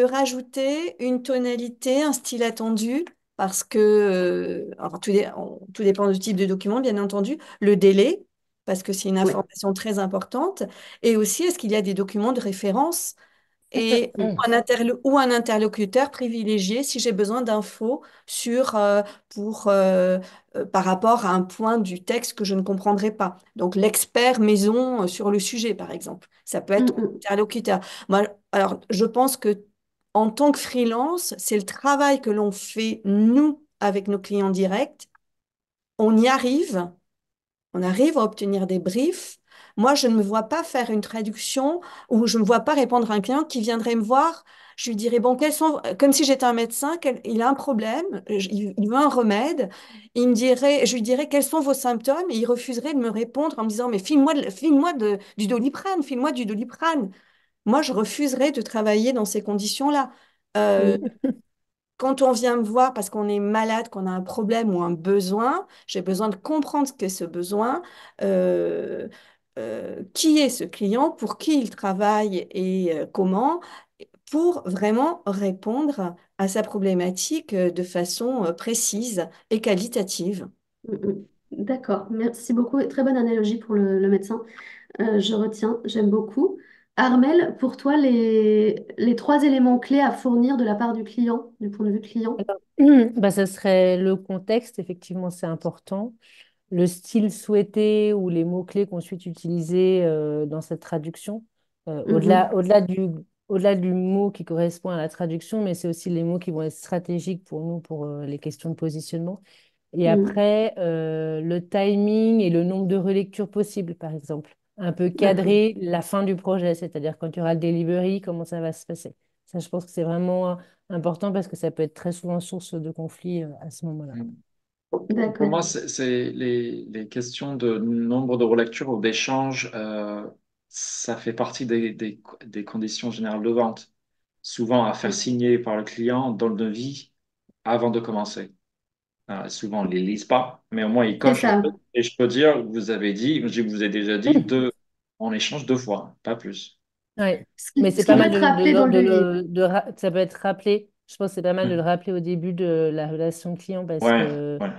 rajouter une tonalité, un style attendu, parce que alors, tout dépend du type de document, bien entendu, le délai, parce que c'est une Oui. information très importante, et aussi est-ce qu'il y a des documents de référence et ou un interlocuteur privilégié si j'ai besoin d'infos sur par rapport à un point du texte que je ne comprendrai pas. Donc l'expert maison sur le sujet, par exemple. Ça peut être Mhm. interlocuteur. Moi, alors, je pense que en tant que freelance, c'est le travail que l'on fait, nous, avec nos clients directs. On y arrive, on arrive à obtenir des briefs, Moi, je ne me vois pas faire une traduction ou je ne me vois pas répondre à un client qui viendrait me voir. Je lui dirais, bon, comme si j'étais un médecin, il a un problème, il veut un remède. Je lui dirais, quels sont vos symptômes? Et il refuserait de me répondre en me disant, mais du Doliprane, file-moi du Doliprane. Moi, je refuserais de travailler dans ces conditions-là. Euh, Mm. Quand on vient me voir parce qu'on est malade, qu'on a un problème ou un besoin, j'ai besoin de comprendre ce qu'est ce besoin, euh, qui est ce client, pour qui il travaille et comment, pour vraiment répondre à sa problématique de façon précise et qualitative. Mm, mm. D'accord, merci beaucoup. Très bonne analogie pour le médecin. Je retiens, j'aime beaucoup. Armel, pour toi, les trois éléments clés à fournir de la part du client, du point de vue client. Alors, bah, ça serait le contexte, effectivement, c'est important. Le style souhaité ou les mots-clés qu'on souhaite utiliser dans cette traduction. Mhm, Au-delà du mot qui correspond à la traduction, mais c'est aussi les mots qui vont être stratégiques pour nous, pour les questions de positionnement. Et mhm. après, le timing et le nombre de relectures possibles, par exemple. Un peu D'accord. cadrer la fin du projet, c'est-à-dire quand il y aura le delivery, comment ça va se passer. Ça, je pense que c'est vraiment important parce que ça peut être très souvent source de conflit à ce moment-là. Mm. Pour D'accord. moi, c'est les questions de nombre de relectures ou d'échanges, ça fait partie des conditions générales de vente. Souvent à faire signer par le client dans le devis avant de commencer. Souvent, ils ne les lisent pas, mais au moins ils C'est cochent le truc. ça. Et je peux dire, vous avez dit, je vous ai déjà dit, on échange deux fois, pas plus. Ouais. Ce Mais qui, c'est ce qui pas doit mal être rappelé dans le devis. ça peut être rappelé. Je pense que c'est pas mal de le Mm. rappeler au début de la relation client parce Ouais, que, ouais.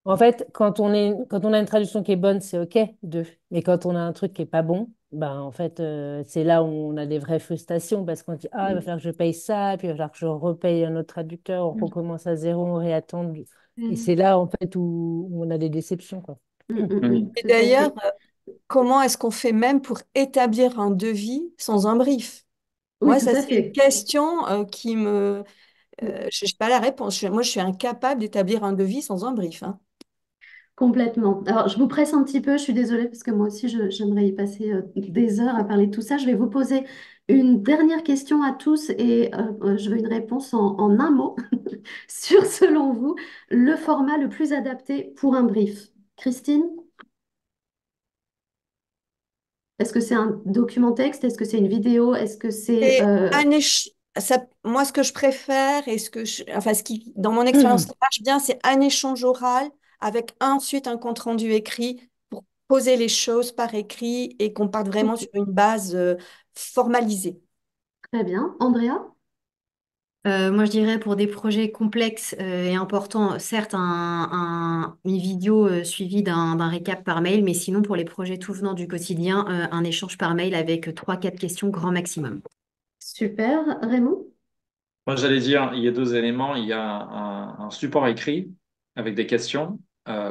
en fait, quand on a une traduction qui est bonne, c'est OK, deux. Mais quand on a un truc qui est pas bon, ben, en fait, c'est là où on a des vraies frustrations parce qu'on dit, ah, il va falloir que je paye ça, puis il va falloir que je repaye un autre traducteur, on recommence à zéro, on réattend. Et Mm, c'est là, en fait, où on a des déceptions, quoi. Et tout à d'ailleurs, fait. comment est-ce qu'on fait même pour établir un devis sans un brief? Oui, Moi, tout ça, à c'est une fait. question qui me... je n'ai pas la réponse. Moi, je suis incapable d'établir un devis sans un brief, hein. Complètement. Alors, je vous presse un petit peu, je suis désolée parce que moi aussi, j'aimerais y passer des heures à parler de tout ça. Je vais vous poser une dernière question à tous et je veux une réponse en un mot sur, selon vous, le format le plus adapté pour un brief. Christine, est-ce que c'est un document texte? Est-ce que c'est une vidéo? Est-ce que c'est... Et moi, ce que je préfère et enfin, ce qui, dans mon expérience, marche bien, c'est un échange oral avec ensuite un compte-rendu écrit pour poser les choses par écrit et qu'on parte vraiment Ok, sur une base formalisée. très bien. Andrea? Moi, je dirais pour des projets complexes et importants, certes, une vidéo suivie d'un récap par mail, mais sinon, pour les projets tout venant du quotidien, un échange par mail avec trois, quatre questions grand maximum. Super. Raymond? Moi, j'allais dire, il y a deux éléments. Il y a un support écrit avec des questions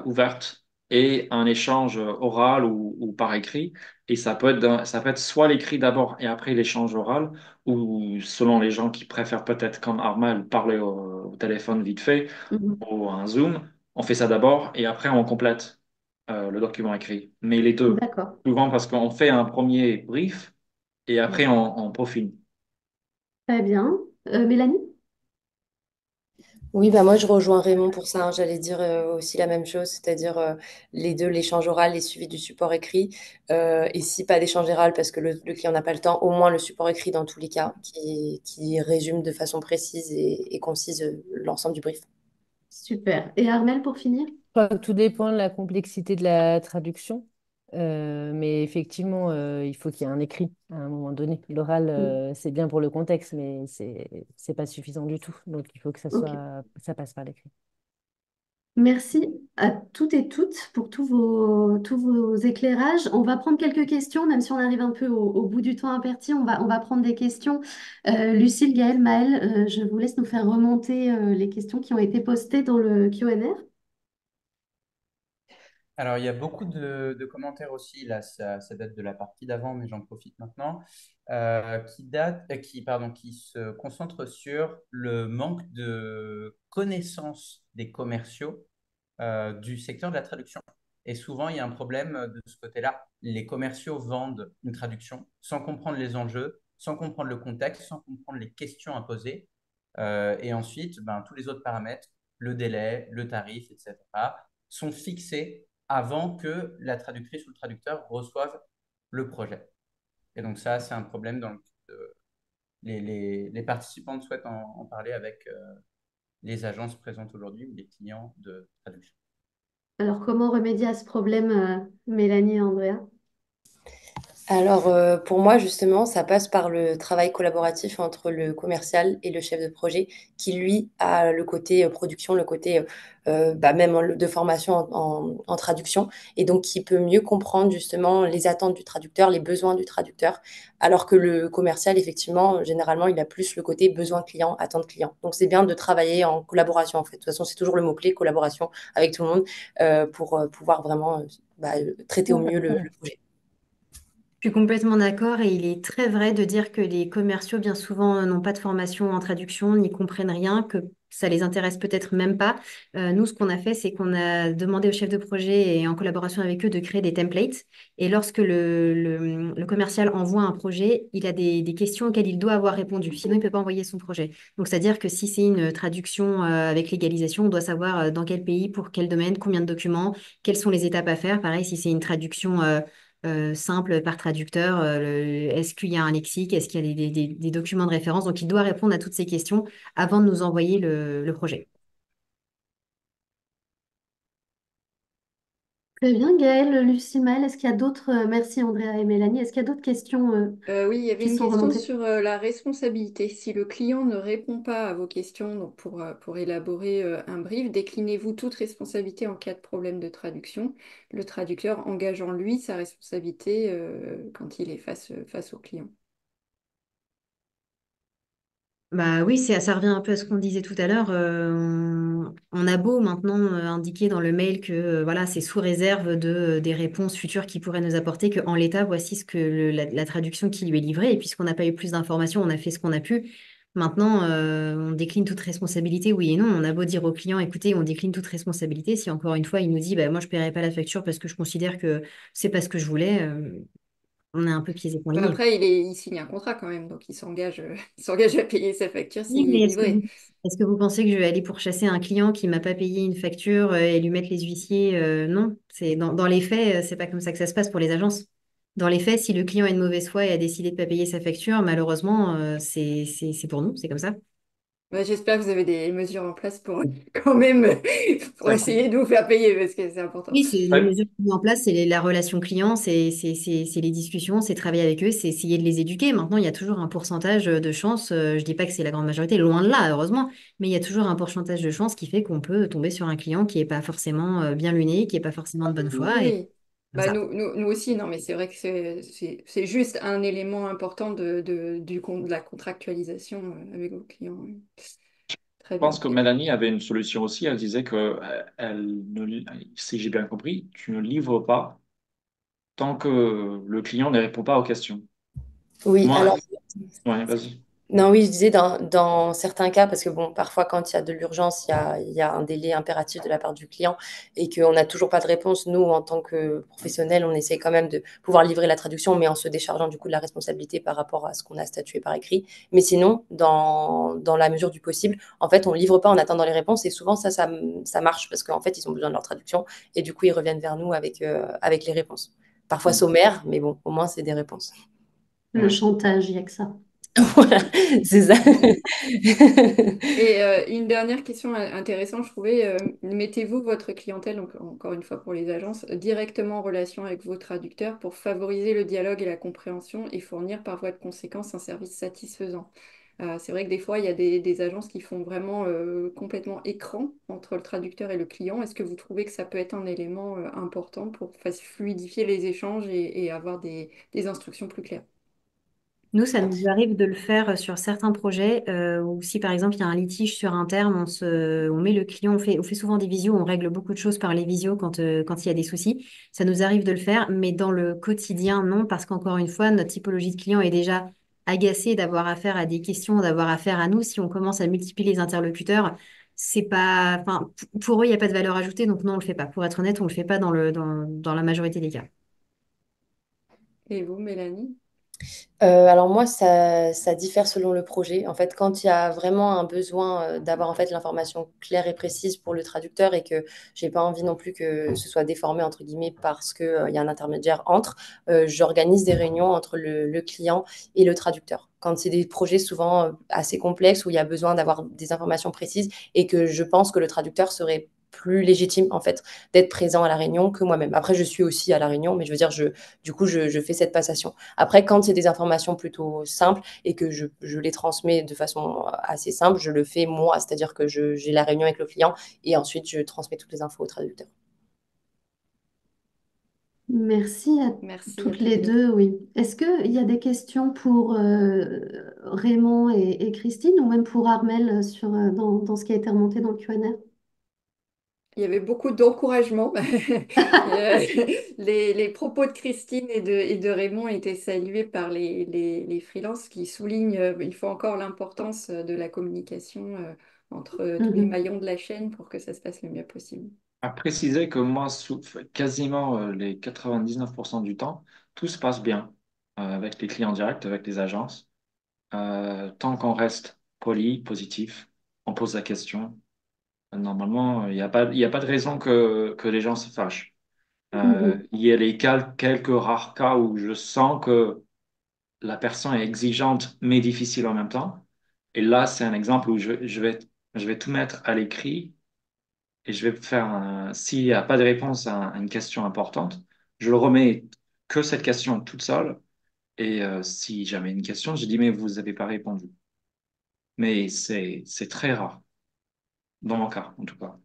ouvertes et un échange oral ou par écrit. Et ça peut être soit l'écrit d'abord et après l'échange oral, ou selon les gens qui préfèrent peut-être, comme Armal, parler au téléphone vite fait Mhm. ou un Zoom, on fait ça d'abord et après on complète le document écrit. Mais les deux, D'accord. souvent parce qu'on fait un premier brief et après on peaufine. Très bien. Mélanie? Oui, bah moi je rejoins Raymond pour ça, hein. J'allais dire aussi la même chose, c'est-à-dire les deux, l'échange oral et suivi du support écrit. Et si pas d'échange oral parce que le client n'a pas le temps, au moins le support écrit dans tous les cas, qui résume de façon précise et concise l'ensemble du brief. Super. Et Armel, pour finir? Crois que tout dépend de la complexité de la traduction. Mais effectivement, il faut qu'il y ait un écrit à un moment donné. L'oral, Mm. c'est bien pour le contexte, mais c'est pas suffisant du tout. Donc, il faut que Ok. ça passe par l'écrit. Merci à toutes et toutes pour tous vos éclairages. On va prendre quelques questions, même si on arrive un peu au bout du temps imparti. On va prendre des questions. Lucille, Gaëlle, Maëlle, je vous laisse nous faire remonter les questions qui ont été postées dans le Q&A. Alors, il y a beaucoup de commentaires aussi, là, ça date de la partie d'avant, mais j'en profite maintenant, qui se concentrent sur le manque de connaissance des commerciaux du secteur de la traduction. Et souvent, il y a un problème de ce côté-là. Les commerciaux vendent une traduction sans comprendre les enjeux, sans comprendre le contexte, sans comprendre les questions à poser. Et ensuite, ben, tous les autres paramètres, le délai, le tarif, etc., sont fixés avant que la traductrice ou le traducteur reçoive le projet. Et donc ça, c'est un problème dans les participants souhaitent en parler avec les agences présentes aujourd'hui ou les clients de traduction. Alors, comment remédier à ce problème, Mélanie et Andrea? Alors, pour moi, justement, ça passe par le travail collaboratif entre le commercial et le chef de projet qui, lui, a le côté production, le côté même de formation en traduction, et donc qui peut mieux comprendre justement les attentes du traducteur, les besoins du traducteur, alors que le commercial, effectivement, généralement, il a plus le côté besoin client, attente client. Donc, c'est bien de travailler en collaboration, en fait. De toute façon, c'est toujours le mot-clé, collaboration avec tout le monde, pour pouvoir vraiment traiter au mieux le projet. Je suis complètement d'accord et il est très vrai de dire que les commerciaux, bien souvent, n'ont pas de formation en traduction, n'y comprennent rien, que ça les intéresse peut-être même pas. Nous, ce qu'on a fait, c'est qu'on a demandé aux chefs de projet et en collaboration avec eux de créer des templates. Et lorsque le commercial envoie un projet, il a des questions auxquelles il doit avoir répondu. Sinon, il ne peut pas envoyer son projet. Donc, c'est-à-dire que si c'est une traduction avec légalisation, on doit savoir dans quel pays, pour quel domaine, combien de documents, quelles sont les étapes à faire. Pareil, si c'est une traduction simple par traducteur. Est-ce qu'il y a un lexique? Est-ce qu'il y a des documents de référence? Donc, il doit répondre à toutes ces questions avant de nous envoyer le projet. Très bien, Gaëlle, Lucie, Maëlle, est-ce qu'il y a d'autres, merci Andrea et Mélanie, est-ce qu'il y a d'autres questions Oui, il y avait qui une sont question remontées? sur la responsabilité. Si le client ne répond pas à vos questions, donc pour élaborer un brief, déclinez-vous toute responsabilité en cas de problème de traduction, le traducteur engageant lui sa responsabilité quand il est face au client. Bah oui, ça revient un peu à ce qu'on disait tout à l'heure. On a beau maintenant indiquer dans le mail que voilà, c'est sous réserve des réponses futures qu'il pourrait nous apporter, qu'en l'état, voici ce que la traduction qui lui est livrée. Et puisqu'on n'a pas eu plus d'informations, on a fait ce qu'on a pu. Maintenant, on décline toute responsabilité, oui et non. On a beau dire au client, écoutez, on décline toute responsabilité. Si encore une fois, il nous dit, bah, moi, je ne paierai pas la facture parce que je considère que c'est pas ce que je voulais, on est un peu pieds et poings Bah, liés. après, il signe un contrat quand même, donc il s'engage, il s'engage à payer sa facture Oui, s'il est mais livré. est-ce que vous pensez que je vais aller pourchasser un client qui m'a pas payé une facture et lui mettre les huissiers? Non, c'est dans les faits, c'est pas comme ça que ça se passe pour les agences. Dans les faits, si le client est de mauvaise foi et a décidé de pas payer sa facture, malheureusement, c'est pour nous, c'est comme ça. Bah, j'espère que vous avez des mesures en place pour quand même pour Ça essayer de vous faire payer parce que c'est important. Oui, c'est les Ouais, mesures qu'on met en place, c'est la relation client, c'est les discussions, c'est travailler avec eux, c'est essayer de les éduquer. Maintenant, il y a toujours un pourcentage de chance. Je dis pas que c'est la grande majorité, loin de là, heureusement, mais il y a toujours un pourcentage de chance qui fait qu'on peut tomber sur un client qui est pas forcément bien luné, qui est pas forcément de bonne Oui, foi, et oui. comme Bah, ça. nous aussi, non, mais c'est vrai que c'est juste un élément important de la contractualisation avec vos clients. Oui. Très je pense bien. que Mélanie avait une solution aussi. Elle disait que si j'ai bien compris, tu ne livres pas tant que le client ne répond pas aux questions. Oui, Moi, alors ouais, vas-y. non, oui, je disais dans certains cas, parce que bon, parfois quand il y a de l'urgence, il y a un délai impératif de la part du client et qu'on n'a toujours pas de réponse. Nous, en tant que professionnels, on essaie quand même de pouvoir livrer la traduction, mais en se déchargeant du coup de la responsabilité par rapport à ce qu'on a statué par écrit. Mais sinon, dans la mesure du possible, en fait, on livre pas en attendant les réponses et souvent ça marche parce qu'en fait, ils ont besoin de leur traduction et du coup, ils reviennent vers nous avec les réponses. Parfois Mm. sommaires, mais bon, au moins, c'est des réponses. Le Ouais. chantage, il n'y a que ça. Voilà, c'est ça. Et une dernière question intéressante, je trouvais, mettez-vous votre clientèle, donc encore une fois pour les agences, directement en relation avec vos traducteurs pour favoriser le dialogue et la compréhension et fournir par voie de conséquence un service satisfaisant. C'est vrai que des fois, il y a des agences qui font vraiment complètement écran entre le traducteur et le client. Est-ce que vous trouvez que ça peut être un élément important pour fluidifier les échanges et avoir des instructions plus claires? Nous, ça nous arrive de le faire sur certains projets où si par exemple il y a un litige sur un terme, on met le client, on fait souvent des visios, on règle beaucoup de choses par les visios quand il y a des soucis. Ça nous arrive de le faire, mais dans le quotidien, non, parce qu'encore une fois, notre typologie de client est déjà agacée d'avoir affaire à des questions, d'avoir affaire à nous. Si on commence à multiplier les interlocuteurs, c'est pas, enfin, pour eux, il n'y a pas de valeur ajoutée, donc non, on le fait pas. Pour être honnête, on le fait pas dans la majorité des cas. Et vous, Mélanie? Alors moi, ça diffère selon le projet. En fait, quand il y a vraiment un besoin d'avoir en fait l'information claire et précise pour le traducteur et que j'ai pas envie non plus que ce soit déformé entre guillemets parce que il y a un intermédiaire entre, j'organise des réunions entre le client et le traducteur. Quand c'est des projets souvent assez complexes où il y a besoin d'avoir des informations précises et que je pense que le traducteur serait plus légitime en fait d'être présent à la réunion que moi-même. Après, je suis aussi à la réunion, mais je veux dire, du coup, je fais cette passation. Après, quand c'est des informations plutôt simples et que je les transmets de façon assez simple, je le fais moi, c'est-à-dire que j'ai la réunion avec le client et ensuite je transmets toutes les infos au traducteur. Merci à Merci à toutes toutes les les deux. deux, oui. Est-ce qu'il y a des questions pour Raymond et Christine ou même pour Armel dans ce qui a été remonté dans le Q&A? Il y avait beaucoup d'encouragement. Les propos de Christine et de Raymond étaient salués par les freelances qui soulignent une fois encore l'importance de la communication entre tous les Mhm. maillons de la chaîne pour que ça se passe le mieux possible. À préciser que moi, quasiment les 99% du temps, tout se passe bien avec les clients directs, avec les agences. Tant qu'on reste poli, positif, on pose la question. Normalement, il y a pas de raison que les gens se fâchent. Mhm. Il y a quelques rares cas où je sens que la personne est exigeante mais difficile en même temps. Et là, c'est un exemple où je vais tout mettre à l'écrit et je vais faire s'il n'y a pas de réponse à une question importante, je le remets que cette question toute seule. Et si jamais une question, je dis, mais vous n'avez pas répondu. Mais c'est très rare, dans mon cas, en tout cas.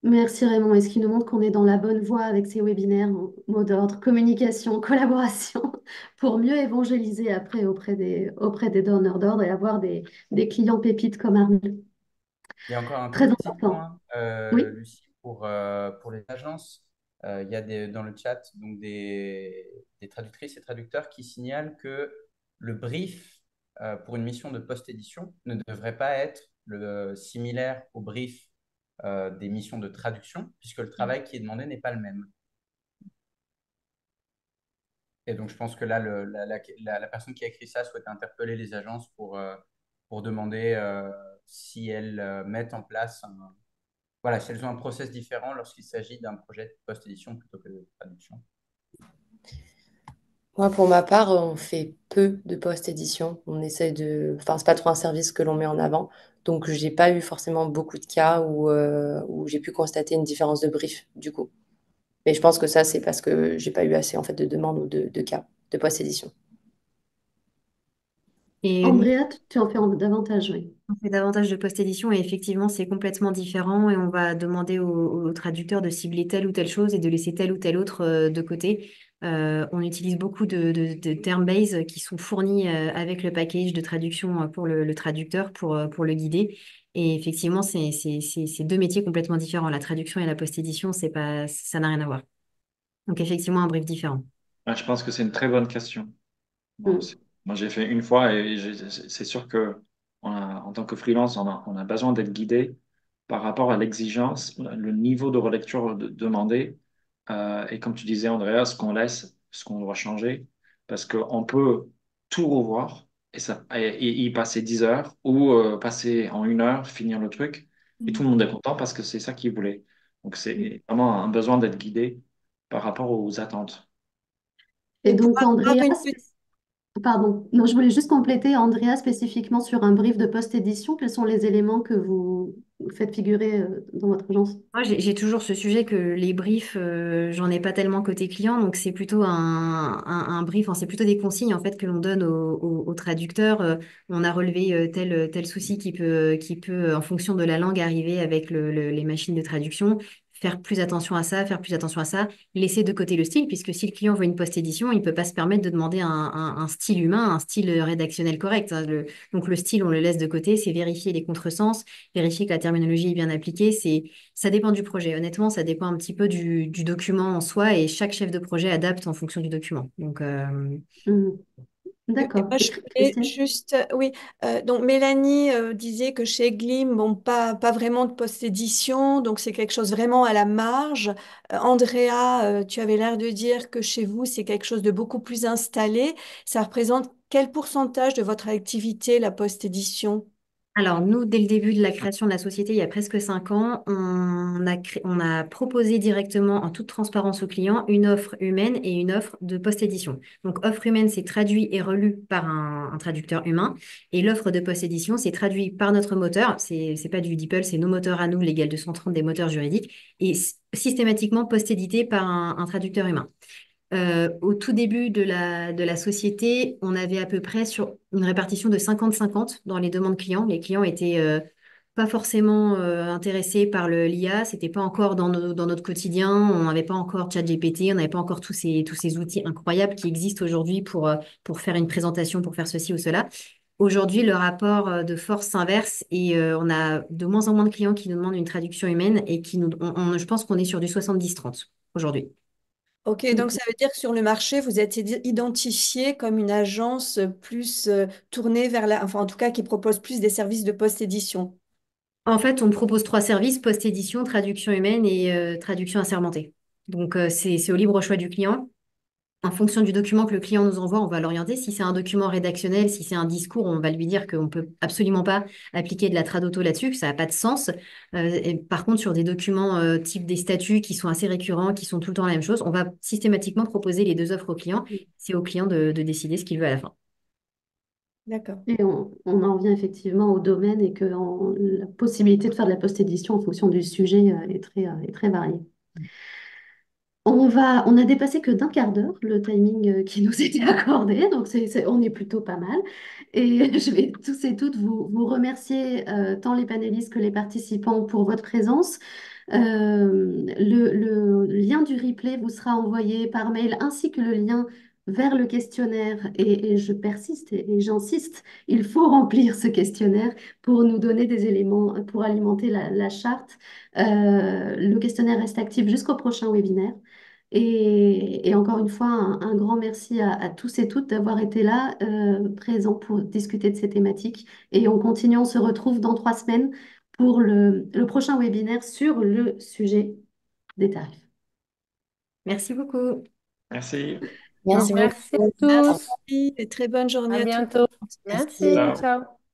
Merci Raymond. Et ce qui nous montre qu'on est dans la bonne voie avec ces webinaires, en mot d'ordre, communication, collaboration, pour mieux évangéliser après auprès des donneurs d'ordre et avoir des clients pépites comme Armel. Il y a encore un tout Très petit important. point, Oui. Lucie, pour les agences. Il y a dans le chat donc des traductrices et traducteurs qui signalent que le brief pour une mission de post-édition ne devrait pas être similaire au brief des missions de traduction, puisque le travail qui est demandé n'est pas le même. Et donc, je pense que là, la personne qui a écrit ça souhaite interpeller les agences pour demander si elles mettent en place voilà, si elles ont un process différent lorsqu'il s'agit d'un projet de post-édition plutôt que de traduction. Moi, pour ma part, on fait peu de post-édition. On essaye de. Enfin, c'est pas trop un service que l'on met en avant. Donc, j'ai pas eu forcément beaucoup de cas où j'ai pu constater une différence de brief, du coup. Mais je pense que ça, c'est parce que j'ai pas eu assez en fait de demandes ou de cas de post-édition. Et nous, Andrea, tu en fais davantage, oui. on fait davantage de post-édition et effectivement, c'est complètement différent et on va demander au traducteur de cibler telle ou telle chose et de laisser telle ou telle autre de côté. On utilise beaucoup de term base qui sont fournis avec le package de traduction pour le traducteur pour le guider. Et effectivement, c'est deux métiers complètement différents. La traduction et la post-édition, c'est pas, ça n'a rien à voir. Donc effectivement, un brief différent. Je pense que c'est une très bonne question. Bon, Mm. moi, j'ai fait une fois et c'est sûr que en tant que freelance, on a besoin d'être guidé par rapport à l'exigence, le niveau de relecture demandé. Et comme tu disais, Andrea, ce qu'on laisse, ce qu'on doit changer, parce qu'on peut tout revoir et y passer 10 heures ou passer en 1 heure, finir le truc, et tout le monde est content parce que c'est ça qu'il voulait. Donc, c'est vraiment un besoin d'être guidé par rapport aux attentes. Et Et pour donc, avoir Andrea, une petite pardon, non, je voulais juste compléter, Andrea, spécifiquement sur un brief de post-édition, quels sont les éléments que vous faites figurer dans votre agence? Moi, j'ai toujours ce sujet que les briefs, j'en ai pas tellement côté client, donc c'est plutôt un brief, enfin, c'est plutôt des consignes en fait que l'on donne au traducteur. On a relevé tel souci qui peut, en fonction de la langue, arriver avec les machines de traduction. Faire plus attention à ça, faire plus attention à ça, laisser de côté le style, puisque si le client veut une post-édition, il ne peut pas se permettre de demander un style humain, un style rédactionnel correct, hein. Donc le style, on le laisse de côté, c'est vérifier les contresens, vérifier que la terminologie est bien appliquée, ça dépend du projet. Honnêtement, ça dépend un petit peu du document en soi et chaque chef de projet adapte en fonction du document. Donc, Mhm. Et D'accord. moi, Et je voulais Christine? juste, oui, donc Mélanie disait que chez Glim, bon, pas vraiment de post-édition, donc c'est quelque chose vraiment à la marge. Andrea, tu avais l'air de dire que chez vous, c'est quelque chose de beaucoup plus installé. Ça représente quel pourcentage de votre activité, la post-édition? Alors, nous, dès le début de la création de la société, il y a presque 5 ans, on a proposé directement, en toute transparence aux clients, une offre humaine et une offre de post-édition. Donc, offre humaine, c'est traduit et relu par un traducteur humain. Et l'offre de post-édition, c'est traduit par notre moteur. C'est pas du DeepL, c'est nos moteurs à nous, Legal 230, des moteurs juridiques. Et systématiquement post-édité par un traducteur humain. Au tout début de la société, on avait à peu près sur une répartition de 50-50 dans les demandes clients. Les clients étaient pas forcément intéressés par l'IA, c'était pas encore dans notre quotidien, on n'avait pas encore ChatGPT, on n'avait pas encore tous ces outils incroyables qui existent aujourd'hui pour faire une présentation, pour faire ceci ou cela. Aujourd'hui, le rapport de force s'inverse et on a de moins en moins de clients qui nous demandent une traduction humaine et je pense qu'on est sur du 70-30 aujourd'hui. Ok, donc ça veut dire que sur le marché, vous êtes identifié comme une agence plus tournée vers enfin en tout cas qui propose plus des services de post-édition. En fait, on propose 3 services, post-édition, traduction humaine et traduction assermentée. Donc, c'est au libre choix du client. En fonction du document que le client nous envoie, on va l'orienter. Si c'est un document rédactionnel, si c'est un discours, on va lui dire qu'on ne peut absolument pas appliquer de la trad auto là-dessus, que ça n'a pas de sens. Et par contre, sur des documents type des statuts qui sont assez récurrents, qui sont tout le temps la même chose, on va systématiquement proposer les deux offres au client. C'est au client de décider ce qu'il veut à la fin. D'accord. Et on en revient effectivement au domaine et que la possibilité de faire de la post-édition en fonction du sujet est très variée. On a dépassé que d'un quart d'heure le timing qui nous était accordé, donc on est plutôt pas mal. Et je vais tous et toutes vous remercier, tant les panélistes que les participants, pour votre présence. Le lien du replay vous sera envoyé par mail ainsi que le lien vers le questionnaire. Et je persiste et j'insiste, il faut remplir ce questionnaire pour nous donner des éléments pour alimenter la charte. Le questionnaire reste actif jusqu'au prochain webinaire. Et encore une fois, un grand merci à tous et toutes d'avoir été là, présents pour discuter de ces thématiques. Et on continue, on se retrouve dans 3 semaines pour le prochain webinaire sur le sujet des tarifs. Merci beaucoup. Merci. Merci Merci à beaucoup. tous. Merci et très bonne journée À à tous. bientôt. Merci. Merci. Ciao. Ciao.